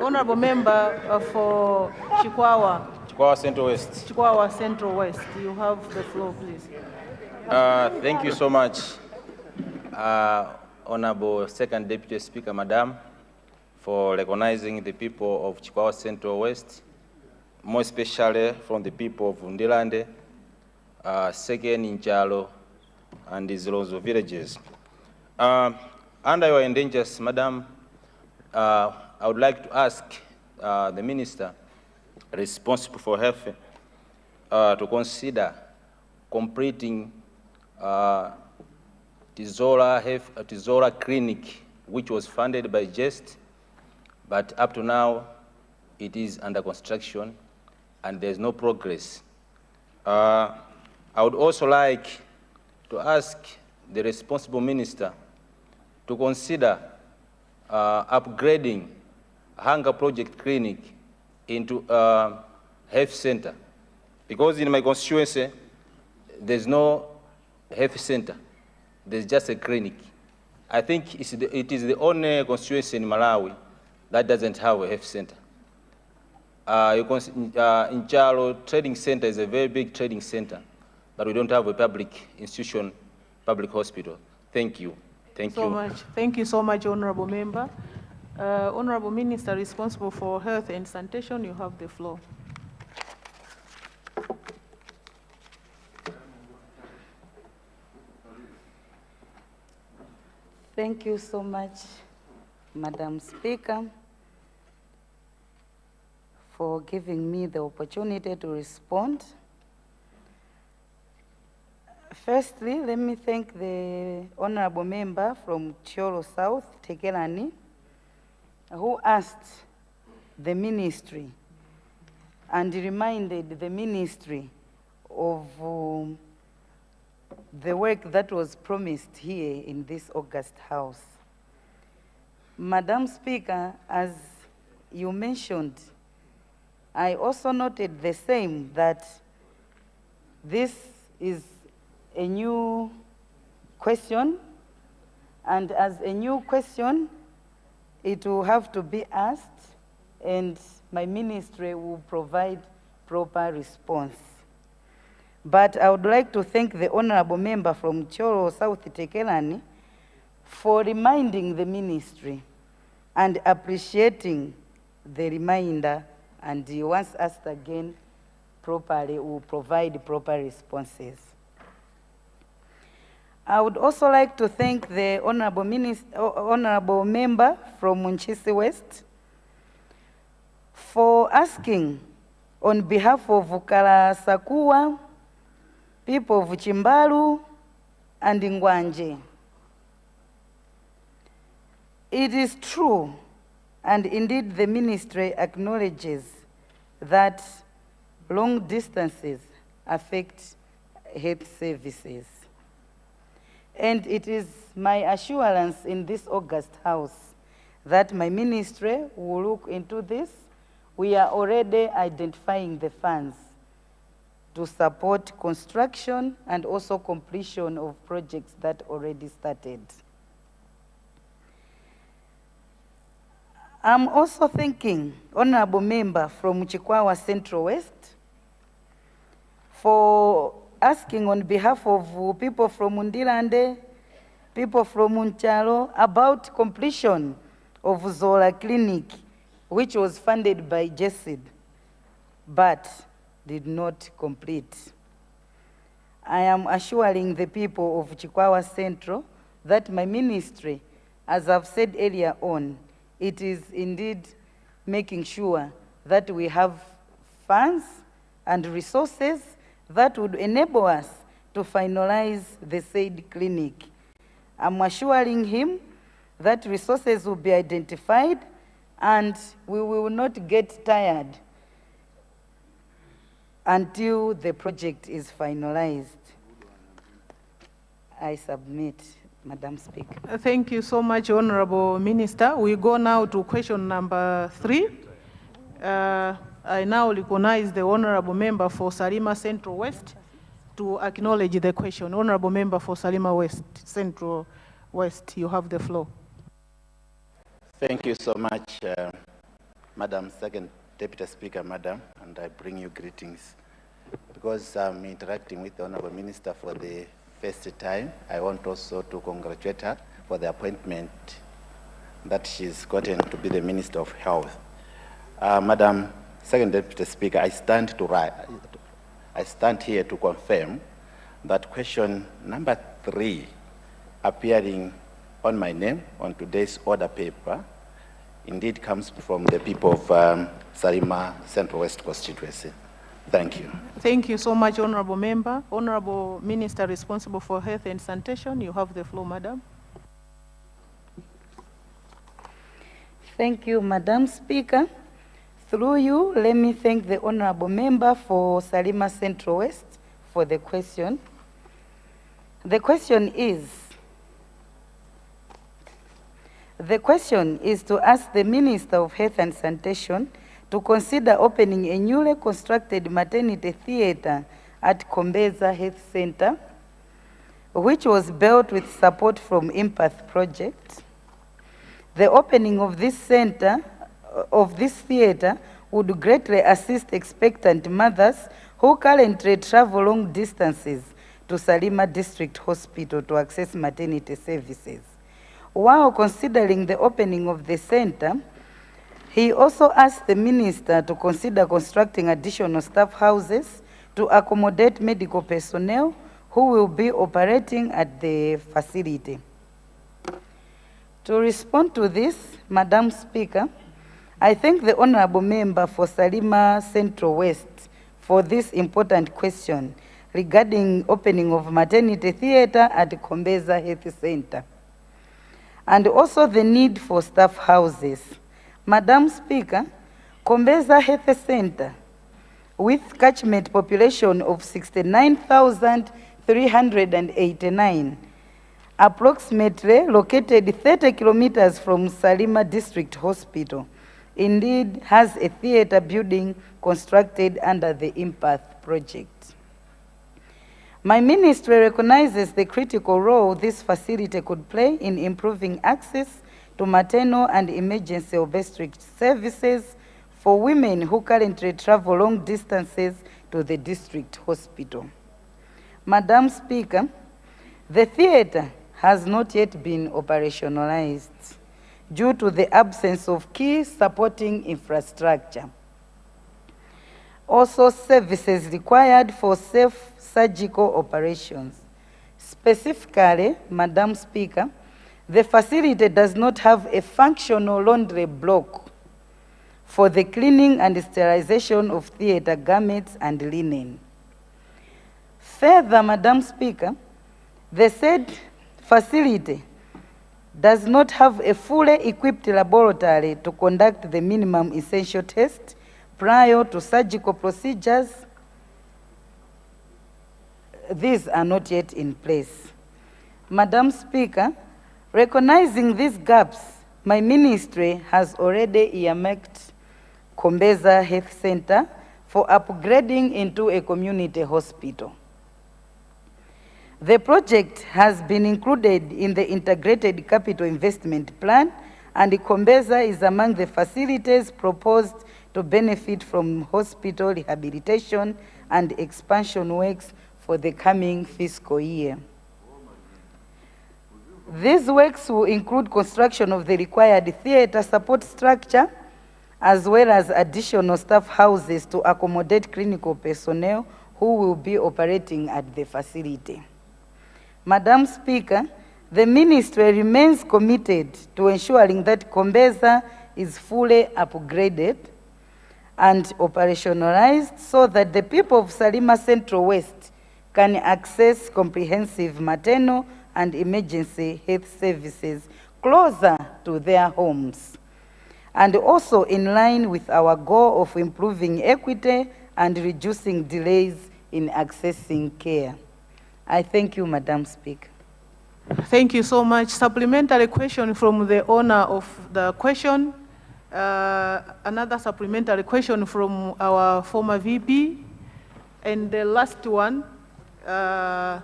Honorable Member for Chikwawa. Chikwawa Central West. Chikwawa Central West. You have the floor, please. Thank you so much, Honorable Second Deputy Speaker, Madam, for recognizing the people of Chikwawa Central West, more especially from the people of Undilande, Second Inchalo, and the Zilonzo villages. Under your indentures, Madam, I would like to ask the Minister responsible for health to consider completing Tizola Clinic, which was funded by GEST, but up to now, it is under construction and there's no progress. I would also like to ask the responsible minister to consider upgrading Hunger Project Clinic into a health center, because in my constituency, there's no health center. There's just a clinic. I think it is the only constituency in Malawi that doesn't have a health center. in Chalo Trading Center is a very big trading center, but we don't have a public institution, public hospital. Thank you. Thank you. Thank you so much, Honorable Member. Honorable Minister responsible for Health and Sanitation, you have the floor. Thank you so much, Madam Speaker, for giving me the opportunity to respond. Firstly, let me thank the honorable member from Cholo South, Tekelani, who asked the ministry and reminded the ministry of the work that was promised here in this August House. Madam Speaker, as you mentioned, I also noted the same, that this is a new question, and as a new question, it will have to be asked, and my ministry will provide proper response. But I would like to thank the honorable member from Cholo South Tekelani for reminding the ministry and appreciating the reminder, and once asked again properly, will provide proper responses. I would also like to thank the honorable member from Munchisi West for asking on behalf of Kala Sakua, people of Chimbalu and Ngwanje. It is true, and indeed the ministry acknowledges that long distances affect health services. And it is my assurance in this August House that my ministry will look into this. We are already identifying the funds to support construction and also completion of projects that already started. I'm also thanking honorable member from Chikwawa Central West for asking on behalf of people from Undilande, people from Unchalo, about completion of Zola Clinic, which was funded by JESID, but did not complete. I am assuring the people of Chikwawa Central that my ministry, as I've said earlier on, it is indeed making sure that we have funds and resources that would enable us to finalize the said clinic. I'm assuring him that resources will be identified and we will not get tired until the project is finalized. I submit, Madam Speaker. Thank you so much, Honorable Minister. We go now to question number 3. I now recognize the Honorable Member for Salima Central West to acknowledge the question. Honorable Member for Salima West, Central West, you have the floor. Thank you so much, Madam Second Deputy Speaker, Madam, and I bring you greetings. Because I'm interacting with the Honorable Minister for the first time, I want also to congratulate her for the appointment that she's gotten to be the Minister of Health. Madam Second Deputy Speaker, I stand here to confirm that question number 3 appearing on my name on today's order paper indeed comes from the people of Salima Central West constituency. Thank you. Thank you so much, Honorable Member. Honorable Minister responsible for Health and Sanitation, you have the floor, Madam. Thank you, Madam Speaker. Through you, let me thank the Honorable Member for Salima Central West for the question. The question is to ask the Minister of Health and Sanitation to consider opening a newly constructed maternity theater at Kombeza Health Center, which was built with support from Empath Project. The opening of this theater would greatly assist expectant mothers who currently travel long distances to Salima District Hospital to access maternity services. While considering the opening of the center, he also asked the minister to consider constructing additional staff houses to accommodate medical personnel who will be operating at the facility. To respond to this, Madam Speaker, I thank the Honorable Member for Salima Central West for this important question regarding opening of maternity theatre at Kombeza Health Center, and also the need for staff houses. Madam Speaker, Kombeza Health Center, with catchment population of 69,389, approximately located 30 kilometers from Salima District Hospital, indeed has a theatre building constructed under the Impact project. My ministry recognizes the critical role this facility could play in improving access to maternal and emergency obstetric services for women who currently travel long distances to the district hospital. Madam Speaker, the theatre has not yet been operationalized due to the absence of key supporting infrastructure. Also, services required for safe surgical operations. Specifically, Madam Speaker, the facility does not have a functional laundry block for the cleaning and sterilization of theatre garments and linen. Further, Madam Speaker, the said facility does not have a fully equipped laboratory to conduct the minimum essential test prior to surgical procedures. These are not yet in place. Madam Speaker, recognizing these gaps, my ministry has already earmarked Kombeza Health Center for upgrading into a community hospital. The project has been included in the Integrated Capital Investment Plan, and Kombeza is among the facilities proposed to benefit from hospital rehabilitation and expansion works for the coming fiscal year. These works will include construction of the required theatre support structure, as well as additional staff houses to accommodate clinical personnel who will be operating at the facility. Madam Speaker, the ministry remains committed to ensuring that Kombeza is fully upgraded and operationalized so that the people of Salima Central West can access comprehensive maternal and emergency health services closer to their homes, and also in line with our goal of improving equity and reducing delays in accessing care. I thank you, Madam Speaker. Thank you so much. Supplementary question from the owner of the question. Another supplementary question from our former VP. And the last one, the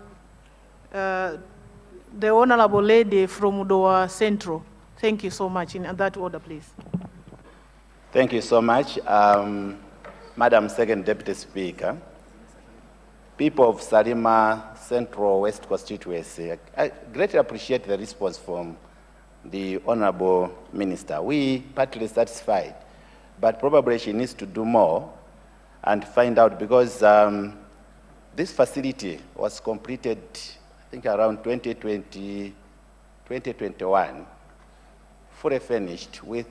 Honorable Lady from Doha Central. Thank you so much. In that order, please. Thank you so much. Madam Second Deputy Speaker, people of Salima Central West constituency, I greatly appreciate the response from the Honorable Minister. We partly satisfied, but probably she needs to do more and find out, because this facility was completed, I think, around 2020, 2021, fully finished with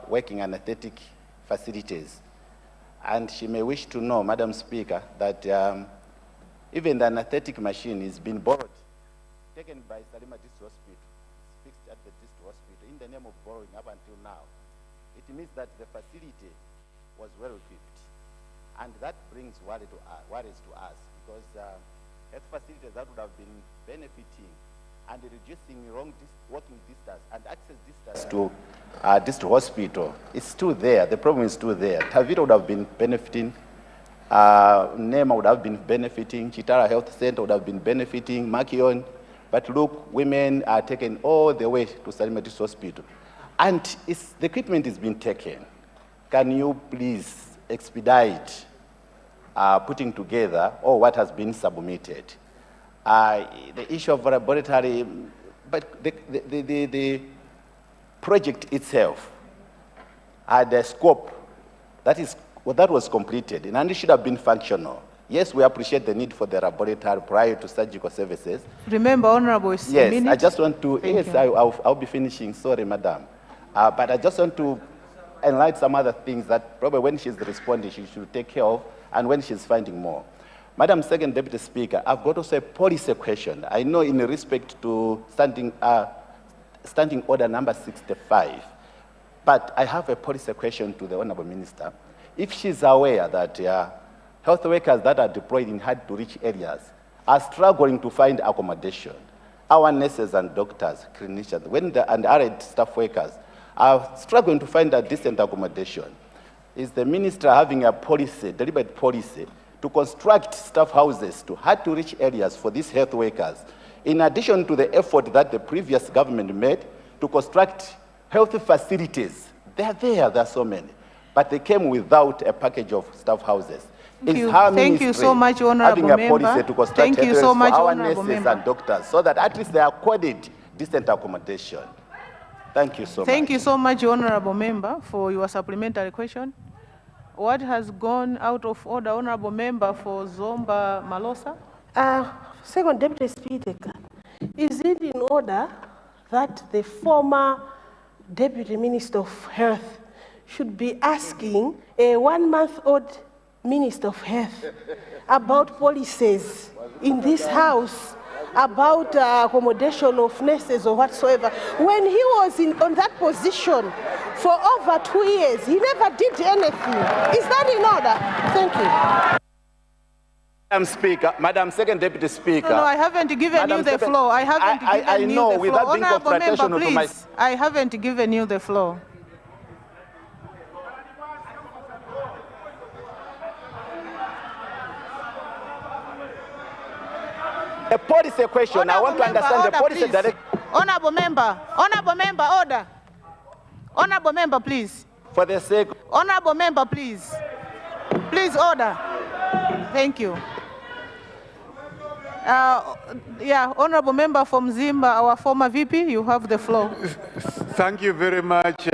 working anesthetic facilities. And she may wish to know, Madam Speaker, that even the anesthetic machine is being borrowed, taken by Salima District Hospital, fixed at the District Hospital, in the name of borrowing up until now. It means that the facility was well equipped. And that brings worries to us, because health facilities that would have been benefiting and reducing walking distance and access distance to District Hospital is still there. The problem is still there. Tavita would have been benefiting, NEMA would have been benefiting, Chitara Health Center would have been benefiting, Makion, but look, women are taken all the way to Salima District Hospital. And the equipment is being taken. can you please expedite putting together all what has been submitted? The issue of laboratory, but the project itself had a scope that was completed and it should have been functional. Yes, we appreciate the need for the laboratory prior to surgical services. Remember, Honorable, it's yes, a minute. I just want to, Thank yes, you. I'll be finishing, sorry, Madam. But I just want to enlighten some other things that probably when she's responding, she should take care of, and when she's finding more. Madam Second Deputy Speaker, I've got also a policy question. I know in respect to standing order number 65, but I have a policy question to the Honorable Minister. If she's aware that health workers that are deployed in hard-to-reach areas are struggling to find accommodation, our nurses and doctors, clinicians, and allied staff workers are struggling to find a decent accommodation, is the minister having a policy, deliberate policy, to construct staff houses to hard-to-reach areas for these health workers, in addition to the effort that the previous government made to construct health facilities? They are there are so many, but they came without a package of staff houses. Thank you so much, Honorable having a policy to construct Thank you so much, for our Honorable nurses Member. and doctors, so that at least they are accorded decent accommodation? Thank you so much. Thank you so much, Honorable Member, for your supplementary question. What has gone out of order, Honorable Member for Zomba Malosa? Second Deputy Speaker, is it in order that the former Deputy Minister of Health should be asking a 1-month-old Minister of Health about policies in this house about accommodation of nurses or whatsoever? When he was on that position for over 2 years, he never did anything. Is that in order? Thank you. Madam Speaker, Madam Second Deputy Speaker. No, I haven't given you the floor. I haven't given you the floor. Without being Honorable Member, confrontational to my... please. I haven't given you the floor. A policy question. Honorable I want to understand the policy please. direct. Honorable Member, order. Honorable Member, please. For the sake. Honorable Member, please. Please order. Thank you. Honorable Member from Zimba, our former VP, you have the floor. Thank you very much,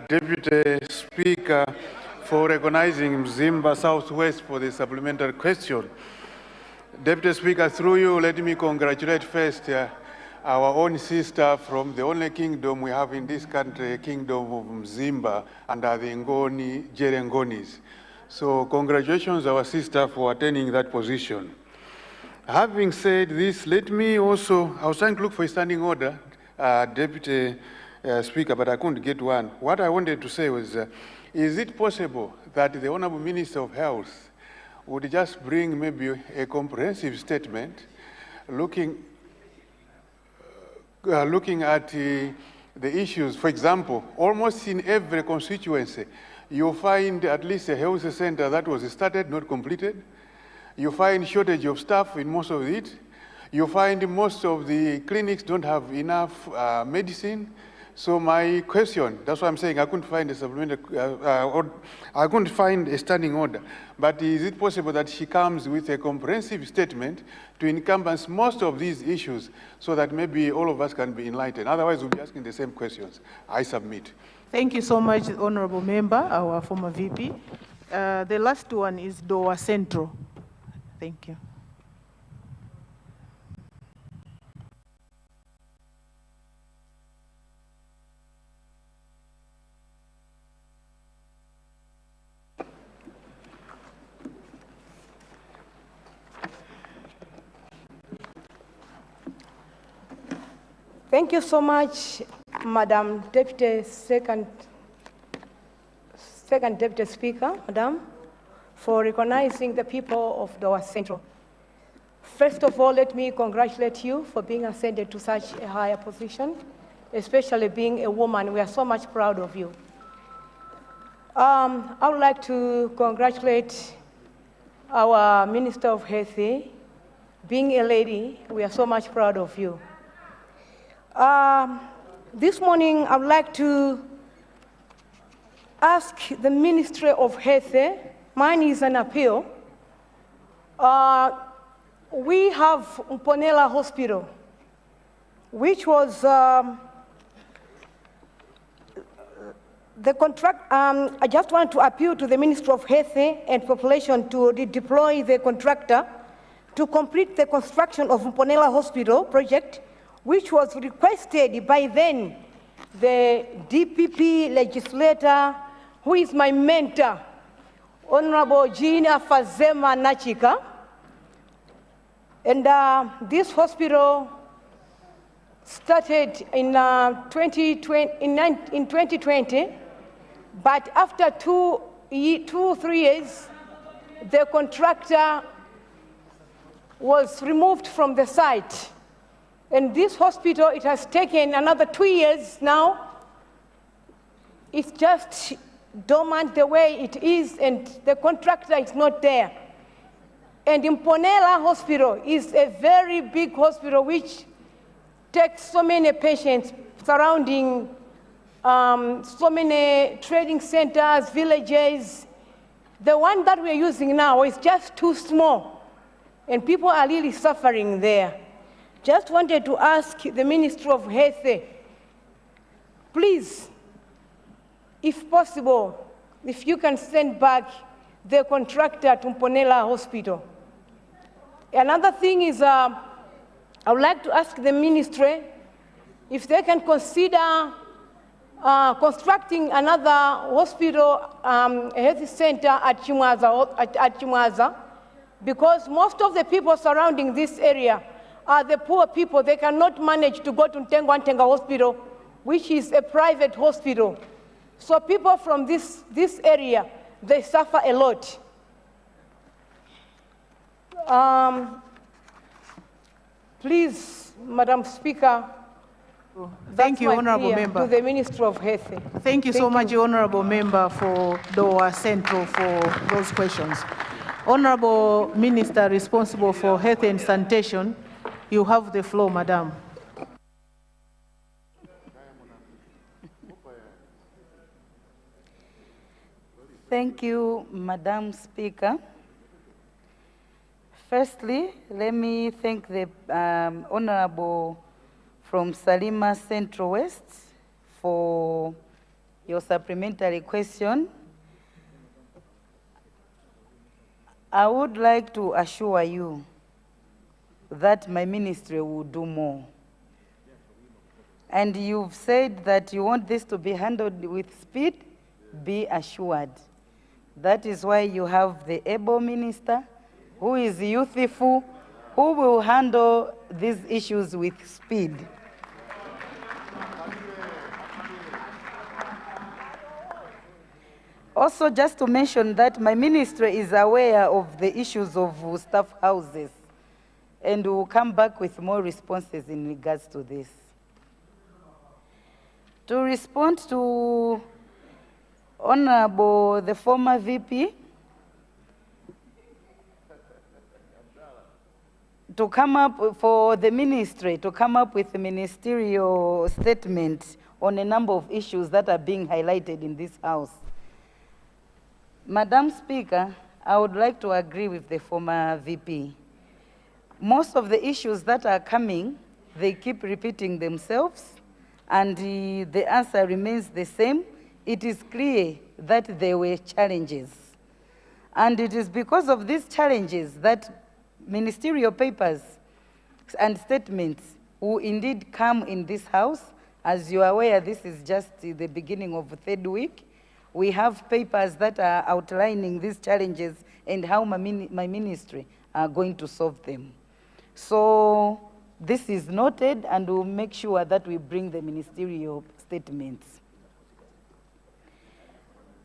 Deputy Speaker, for recognizing Zimba Southwest for the supplementary question. Deputy Speaker, through you, let me congratulate first our own sister from the only kingdom we have in this country, Kingdom of Mzimba, under the Ngoni, Jerengonis. So congratulations, our sister, for attaining that position. Having said this, let me also, I was trying to look for a standing order, Deputy Speaker, but I couldn't get one. What I wanted to say was, is it possible that the Honorable Minister of Health would just bring maybe a comprehensive statement looking at the issues? For example, almost in every constituency, you find at least a health center that was started, not completed. You find shortage of staff in most of it. You find most of the clinics don't have enough medicine. So my question, that's why I'm saying I couldn't find a supplementary, I couldn't find a standing order. But is it possible that she comes with a comprehensive statement to encompass most of these issues so that maybe all of us can be enlightened? Otherwise, we'll be asking the same questions. I submit. Thank you so much, Honorable Member, our former VP. The last one is Dowa Central. Thank you. Thank you so much, Madam Deputy Second Deputy Speaker, Madam, for recognizing the people of Dowa Central. First of all, let me congratulate you for being ascended to such a higher position, especially being a woman. We are so much proud of you. I would like to congratulate our Minister of Health. Being a lady, we are so much proud of you. This morning, I would like to ask the Ministry of Health, mine is an appeal. We have Mponela Hospital, which was the contract. I just want to appeal to the Ministry of Health and Population to redeploy the contractor to complete the construction of Mponela Hospital project, which was requested by then the DPP legislator, who is my mentor, Honorable Gina Fazema Nachika. And this hospital started in 2020, but after 3 years, the contractor was removed from the site. And this hospital, it has taken another 2 years now. It's just dormant the way it is, and the contractor is not there. And Mponela Hospital is a very big hospital which takes so many patients surrounding so many trading centers, villages. The one that we're using now is just too small, and people are really suffering there. Just wanted to ask the Ministry of Health, please, if possible, if you can send back the contractor to Mponela Hospital. Another thing is, I would like to ask the ministry if they can consider constructing another hospital, health center at Chimwaza, because most of the people surrounding this area are the poor people. They cannot manage to go to Ntengwa Hospital, which is a private hospital. So people from this area, they suffer a lot. Please, Madam Speaker, thank you, Honorable Member. To the Ministry of Health. Thank you so much, Honorable Member for Doha Central for those questions. Honorable Minister responsible for Health and Sanitation, you have the floor, Madam. Thank you, Madam Speaker. Firstly, let me thank the Honorable from Salima Central West for your supplementary question. I would like to assure you that my ministry will do more. And you've said that you want this to be handled with speed. Be assured. That is why you have the able minister, who is youthful, who will handle these issues with speed. Also, just to mention that my ministry is aware of the issues of staff houses, and we will come back with more responses in regards to this. To respond to Honorable, the former VP, to come up for the ministry, to come up with a ministerial statement on a number of issues that are being highlighted in this House. Madam Speaker, I would like to agree with the former VP. Most of the issues that are coming, they keep repeating themselves, and the answer remains the same. It is clear that there were challenges. And it is because of these challenges that ministerial papers and statements will indeed come in this House. As you are aware, this is just the beginning of the third week. We have papers that are outlining these challenges and how my ministry are going to solve them. So this is noted, and we'll make sure that we bring the ministerial statements.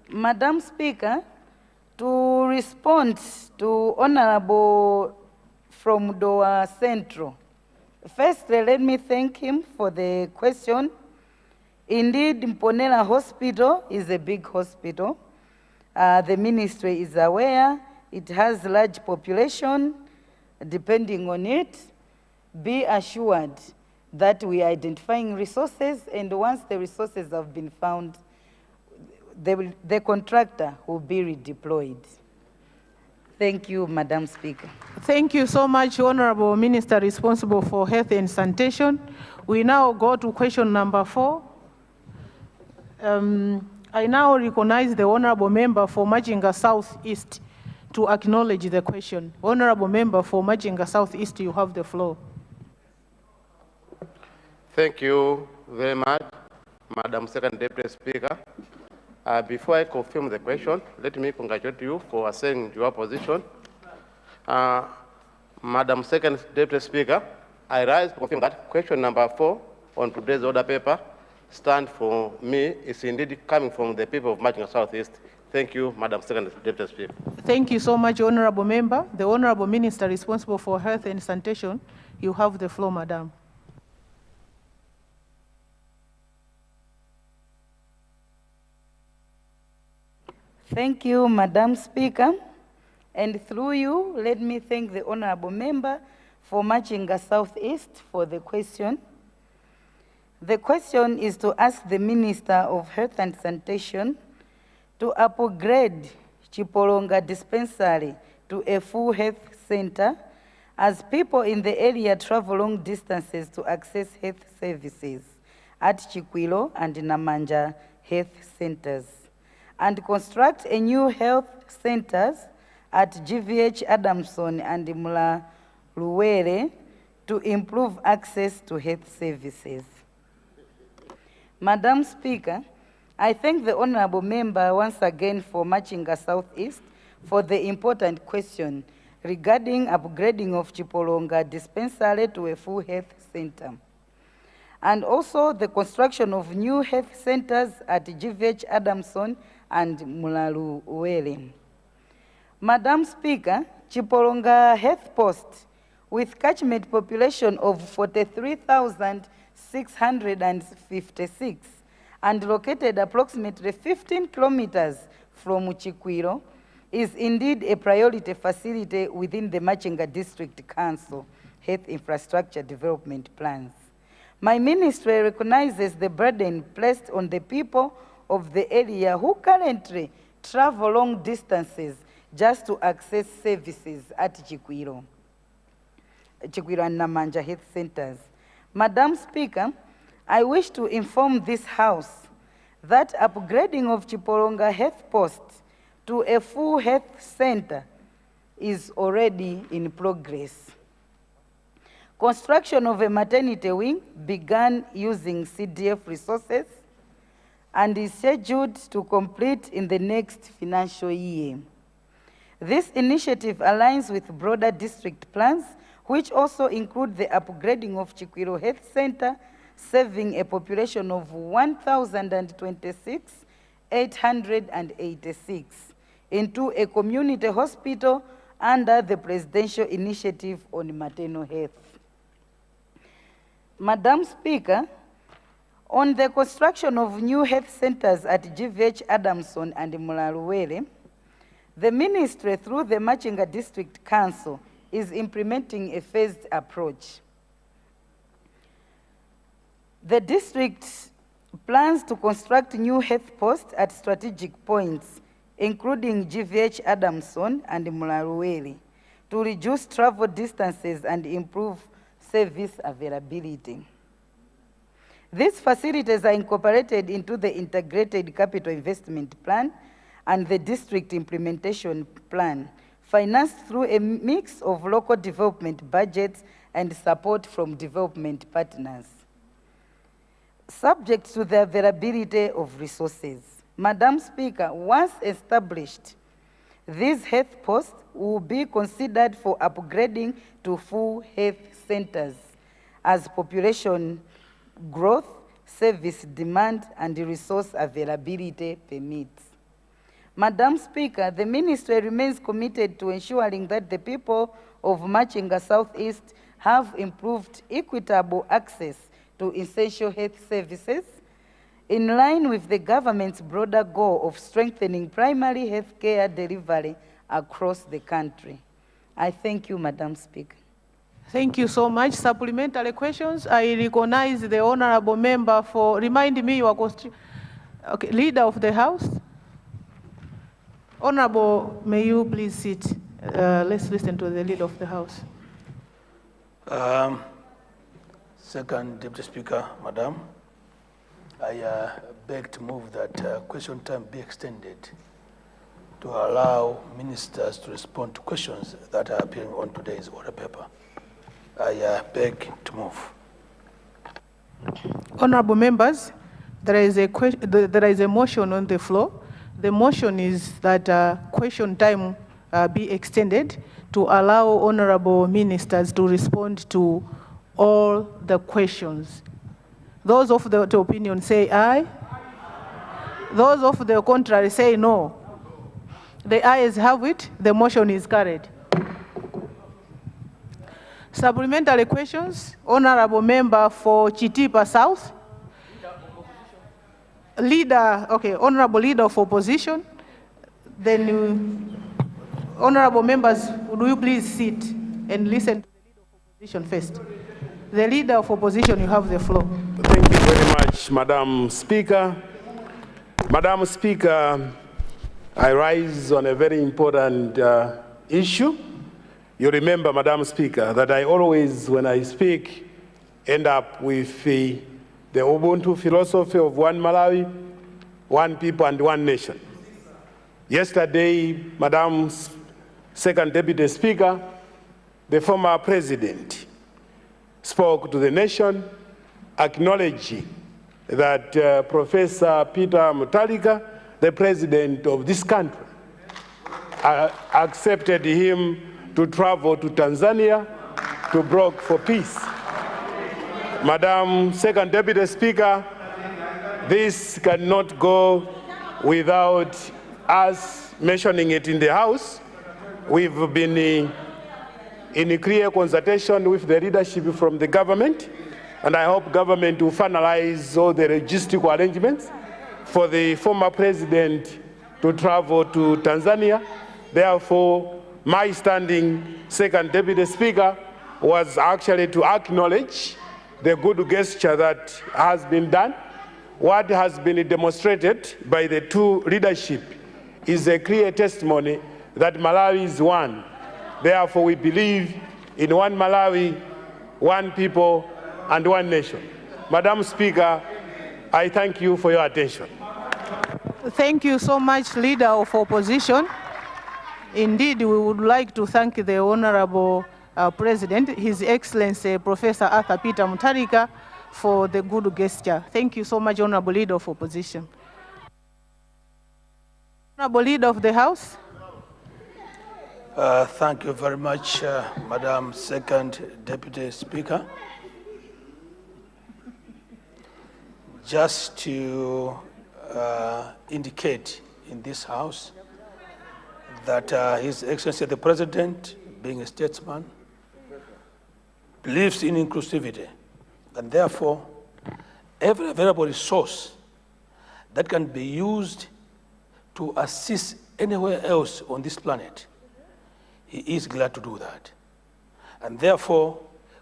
Madam Speaker, to respond to Honorable from Doha Central, first let me thank him for the question. Indeed, Mponela Hospital is a big hospital. The ministry is aware. It has large population depending on it. Be assured that we are identifying resources, and once the resources have been found, the contractor will be redeployed. Thank you, Madam Speaker. Thank you so much, Honorable Minister responsible for Health and Sanitation. We now go to question number 4. I now recognize the Honorable Member for Machinga Southeast to acknowledge the question. Honorable Member for Machinga Southeast, you have the floor. Thank you very much, Madam Second Deputy Speaker. Before I confirm the question, let me congratulate you for saying your position. Madam Second Deputy Speaker, I rise to confirm that question number 4 on today's order paper stand for me is indeed coming from the people of Machinga Southeast. Thank you, Madam Second Deputy Speaker. Thank you so much, Honorable Member. The Honorable Minister responsible for Health and Sanitation, you have the floor, Madam. Thank you, Madam Speaker. And through you, let me thank the Honorable Member for Machinga Southeast for the question. The question is to ask the Minister of Health and Sanitation to upgrade Chipolonga Dispensary to a full health center as people in the area travel long distances to access health services at Chikwilo and Namanja health centers, and construct a new health centers at GVH Adamson and Mulaluwere to improve access to health services. Madam Speaker, I thank the Honorable Member once again for Machinga Southeast for the important question regarding upgrading of Chipolonga Dispensary to a full health center, and also the construction of new health centers at GVH Adamson and Mulaluwere. Madam Speaker, Chipolonga Health Post, with catchment population of 43,656 and located approximately 15 kilometers from Chikwiro, is indeed a priority facility within the Machinga District Council Health Infrastructure Development Plans. My ministry recognizes the burden placed on the people of the area who currently travel long distances just to access services at Chikwiro and Namanja health centers. Madam Speaker, I wish to inform this House that upgrading of Chipolonga Health Post to a full health center is already in progress. Construction of a maternity wing began using CDF resources and is scheduled to complete in the next financial year. This initiative aligns with broader district plans, which also include the upgrading of Chikwiro Health Center, serving a population of 1,026,886, into a community hospital under the Presidential Initiative on Maternal Health. Madam Speaker, on the construction of new health centers at GVH Adamson and Mulaluwere, the ministry, through the Machinga District Council, is implementing a phased approach. The district plans to construct new health posts at strategic points, including GVH Adamson and Mulaluwere, to reduce travel distances and improve service availability. These facilities are incorporated into the Integrated Capital Investment Plan and the District Implementation Plan, financed through a mix of local development budgets and support from development partners, subject to the availability of resources. Madam Speaker, once established, these health posts will be considered for upgrading to full health centers as population growth, service demand, and resource availability permits. Madam Speaker, the ministry remains committed to ensuring that the people of Machinga Southeast have improved equitable access to essential health services in line with the government's broader goal of strengthening primary health care delivery across the country. I thank you, Madam Speaker. Thank you so much. Supplementary questions. I recognize the Honorable Member for, remind me your Leader of the House. Honorable, may you please sit? Let's listen to the leader of the House. Second Deputy Speaker, Madam, I beg to move that question time be extended to allow ministers to respond to questions that are appearing on today's order paper. I beg to move. Honorable members, there is a motion on the floor. The motion is that question time be extended to allow honorable ministers to respond to all the questions. Those of the opinion say aye. Those of the contrary say no. The ayes have it, the motion is carried. Supplementary questions, honorable member for Chitipa South. Leader, okay, honorable leader of opposition. Then honorable members, would you please sit and listen to the leader of opposition first? The leader of opposition, you have the floor. Thank you very much, Madam Speaker. Madam Speaker, I rise on a very important issue. You remember, Madam Speaker, that I always, when I speak, end up with the Ubuntu philosophy of one Malawi, one people and one nation. Yesterday, Madam Second Deputy Speaker, the former president spoke to the nation, acknowledging that Professor Peter Mutharika, the president of this country, accepted him to travel to Tanzania to broker for peace. Madam Second Deputy Speaker, this cannot go without us mentioning it in the House. We've been in clear consultation with the leadership from the government, and I hope government will finalize all the logistical arrangements for the former president to travel to Tanzania. Therefore, my standing Second Deputy Speaker was actually to acknowledge the good gesture that has been done. What has been demonstrated by the two leadership is a clear testimony that Malawi is one. Therefore, we believe in one Malawi, one people, and one nation. Madam Speaker, I thank you for your attention. Thank you so much, Leader of Opposition. Indeed, we would like to thank the Honorable President, His Excellency Professor Arthur Peter Mutharika, for the good gesture. Thank you so much, Honorable Leader of Opposition. Honorable Leader of the House. Thank you very much, Madam Second Deputy Speaker. Just to indicate in this House that His Excellency the President, being a statesman, believes in inclusivity, and therefore every available resource that can be used to assist anywhere else on this planet, he is glad to do that. And therefore,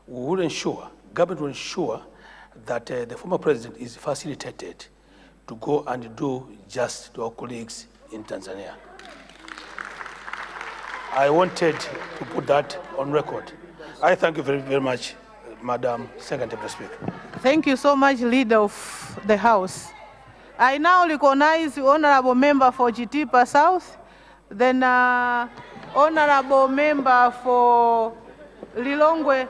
we will ensure, government will ensure that the former president is facilitated to go and do just to our colleagues in Tanzania. I wanted to put that on record. I thank you very, very much, Madam Second Deputy Speaker. Thank you so much, Leader of the House. I now recognize the Honorable Member for Chitipa South, then Honorable Member for Lilongwe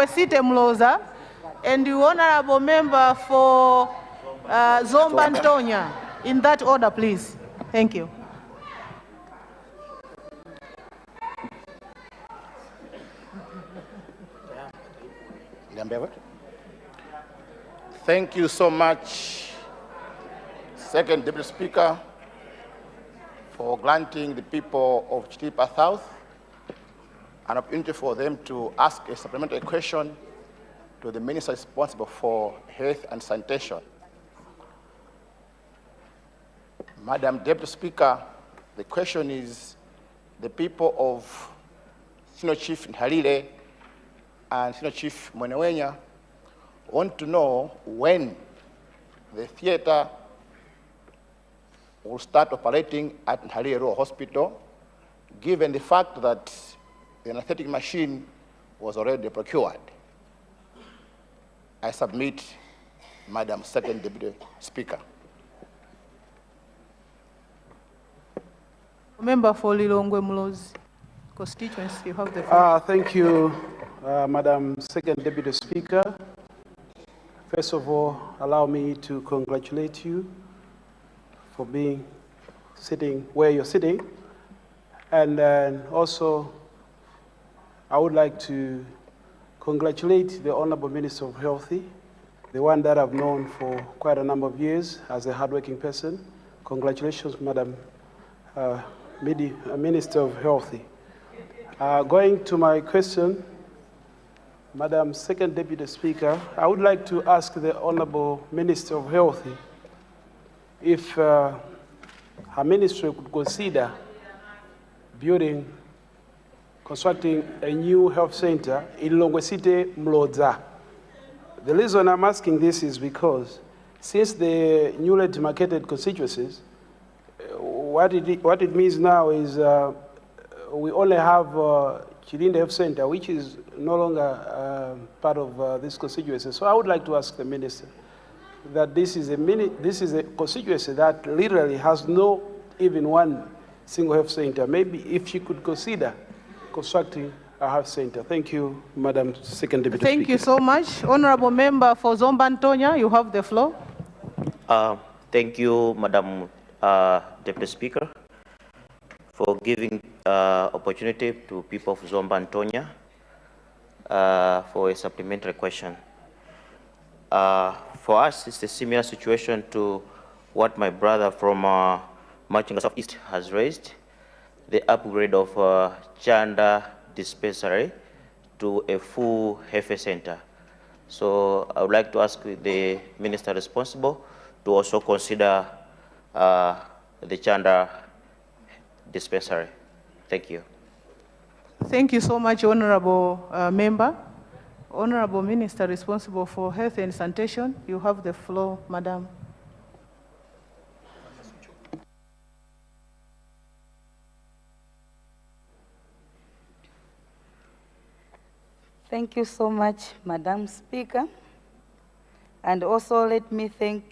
City Mloza, and the Honorable Member for Zomba Ntonya. In that order, please. Thank you. Thank you so much, Second Deputy Speaker, for granting the people of Chitipa South an opportunity for them to ask a supplementary question to the Minister responsible for health and sanitation. Madam Deputy Speaker, the question is, the people of Senior Chief Nhalile and Senior Chief Mwenewenya want to know when the theater will start operating at Ntalile Rural Hospital, given the fact that the anesthetic machine was already procured. I submit, Madam Second Deputy Speaker. Member for Lilongwe Mlozi constituency, you have the floor. Thank you, Madam Second Deputy Speaker. First of all, allow me to congratulate you for sitting where you're sitting. And then also, I would like to congratulate the Honorable Minister of Health, the one that I've known for quite a number of years as a hardworking person. Congratulations, Madam Minister of Health. Going to my question, Madam Second Deputy Speaker, I would like to ask the Honorable Minister of Health if her ministry could consider constructing a new health center in Lilongwe City, Mloza. The reason I'm asking this is because since the newly demarcated constituencies, what it means now is we only have Chilinde Health Center, which is no longer part of this constituency. So I would like to ask the minister that this is a constituency that literally has no even one single health center. Maybe if she could consider constructing a health center. Thank you, Madam Second Deputy Speaker. Thank you so much. Honorable Member for Zomba Antonia, you have the floor. Thank you, Madam Deputy Speaker, for giving opportunity to people of Zomba Antonia for a supplementary question. For us, it's a similar situation to what my brother from Machinga Southeast has raised, the upgrade of Chanda dispensary to a full health center. So I would like to ask the minister responsible to also consider the Chanda dispensary. Thank you. Thank you so much, Honorable Member. Honorable Minister responsible for Health and Sanitation, you have the floor, Madam. Thank you so much, Madam Speaker. And also let me thank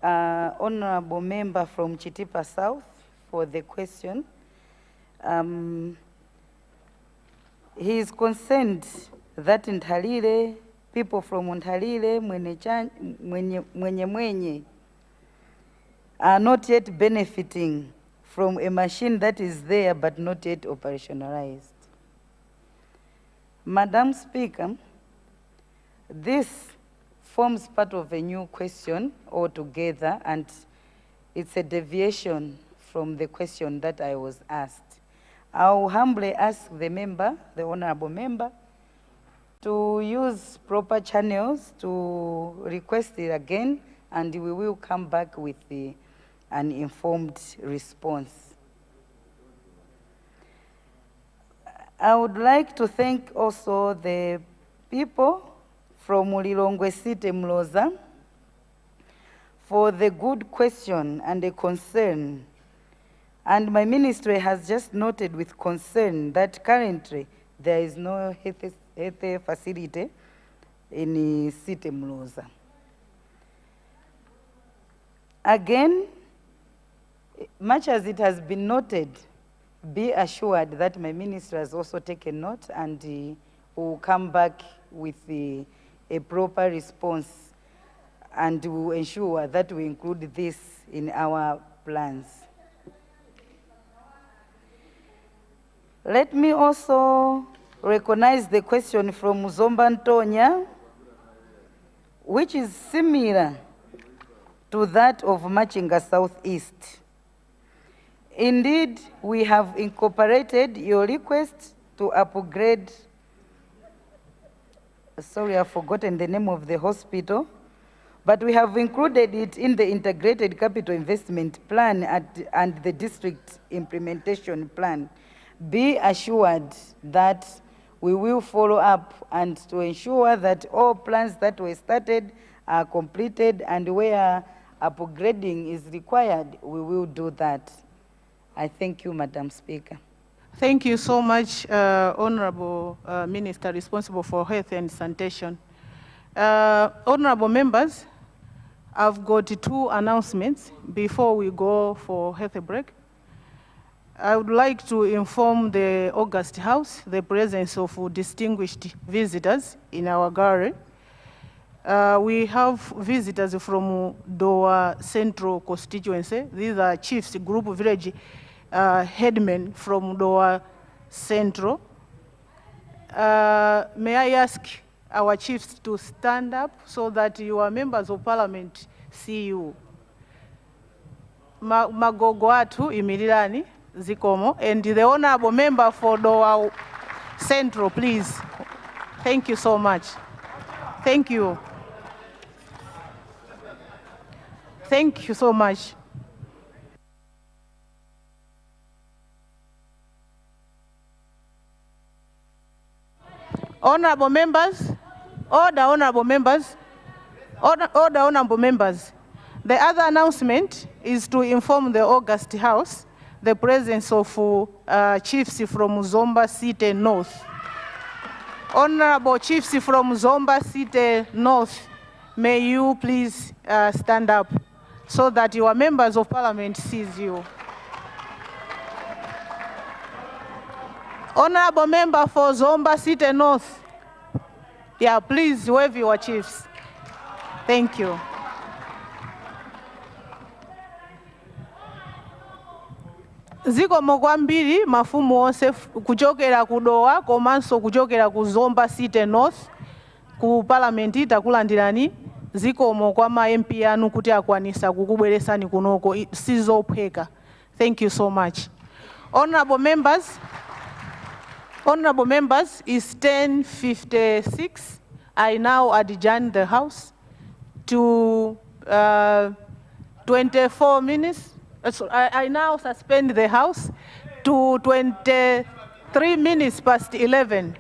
Honorable Member from Chitipa South for the question. He is concerned that in Ntalile, people from Ntalile, Mwenye, are not yet benefiting from a machine that is there but not yet operationalized. Madam Speaker, this forms part of a new question altogether, and it's a deviation from the question that I was asked. I'll humbly ask the member, the honorable member, to use proper channels to request it again, and we will come back with an informed response. I would like to thank also the people from Lilongwe City, Mloza, for the good question and the concern. And my ministry has just noted with concern that currently there is no health facility in City Mloza. Again, much as it has been noted, be assured that my ministry has also taken note and will come back with a proper response, and will ensure that we include this in our plans. Let me also recognize the question from Zomba Antonia, which is similar to that of Machinga Southeast. Indeed, we have incorporated your request to upgrade, sorry, I've forgotten the name of the hospital, but we have included it in the Integrated Capital Investment Plan and the District Implementation Plan. Be assured that we will follow up and to ensure that all plans that were started are completed, and where upgrading is required, we will do that. I thank you, Madam Speaker. Thank you so much, Honorable Minister responsible for health and sanitation. Honorable members, I've got 2 announcements before we go for health break. I would like to inform the August House the presence of distinguished visitors in our gallery. We have visitors from Dowa Central constituency. These are chiefs, group village headmen from Dowa Central. May I ask our chiefs to stand up so that your members of parliament see you. Magogo atu imirirani zikomo, and the honorable member for Dowa Central, please. Thank you so much. Thank you. Thank you so much. Honorable members, order, honorable members, order, honorable members. The other announcement is to inform the August House the presence of chiefs from Zomba City North. Honorable chiefs from Zomba City North, may you please stand up so that your members of parliament sees you. Honorable member for Zomba City North, yeah, please wave your chiefs. Thank you. Zikomo kwambiri mafumu onse kuchokera ku Dowa komanso kuchokera ku Zomba City North ku parliament takulandirani. Zikomo kwa ma MP anu kuti akwanisa kukubweresani kunoko sizopheka. Thank you so much. Honorable members, it's 10:56. I now adjourn the House to 24 minutes. I now suspend the House to 23 minutes past 11.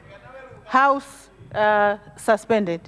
House suspended.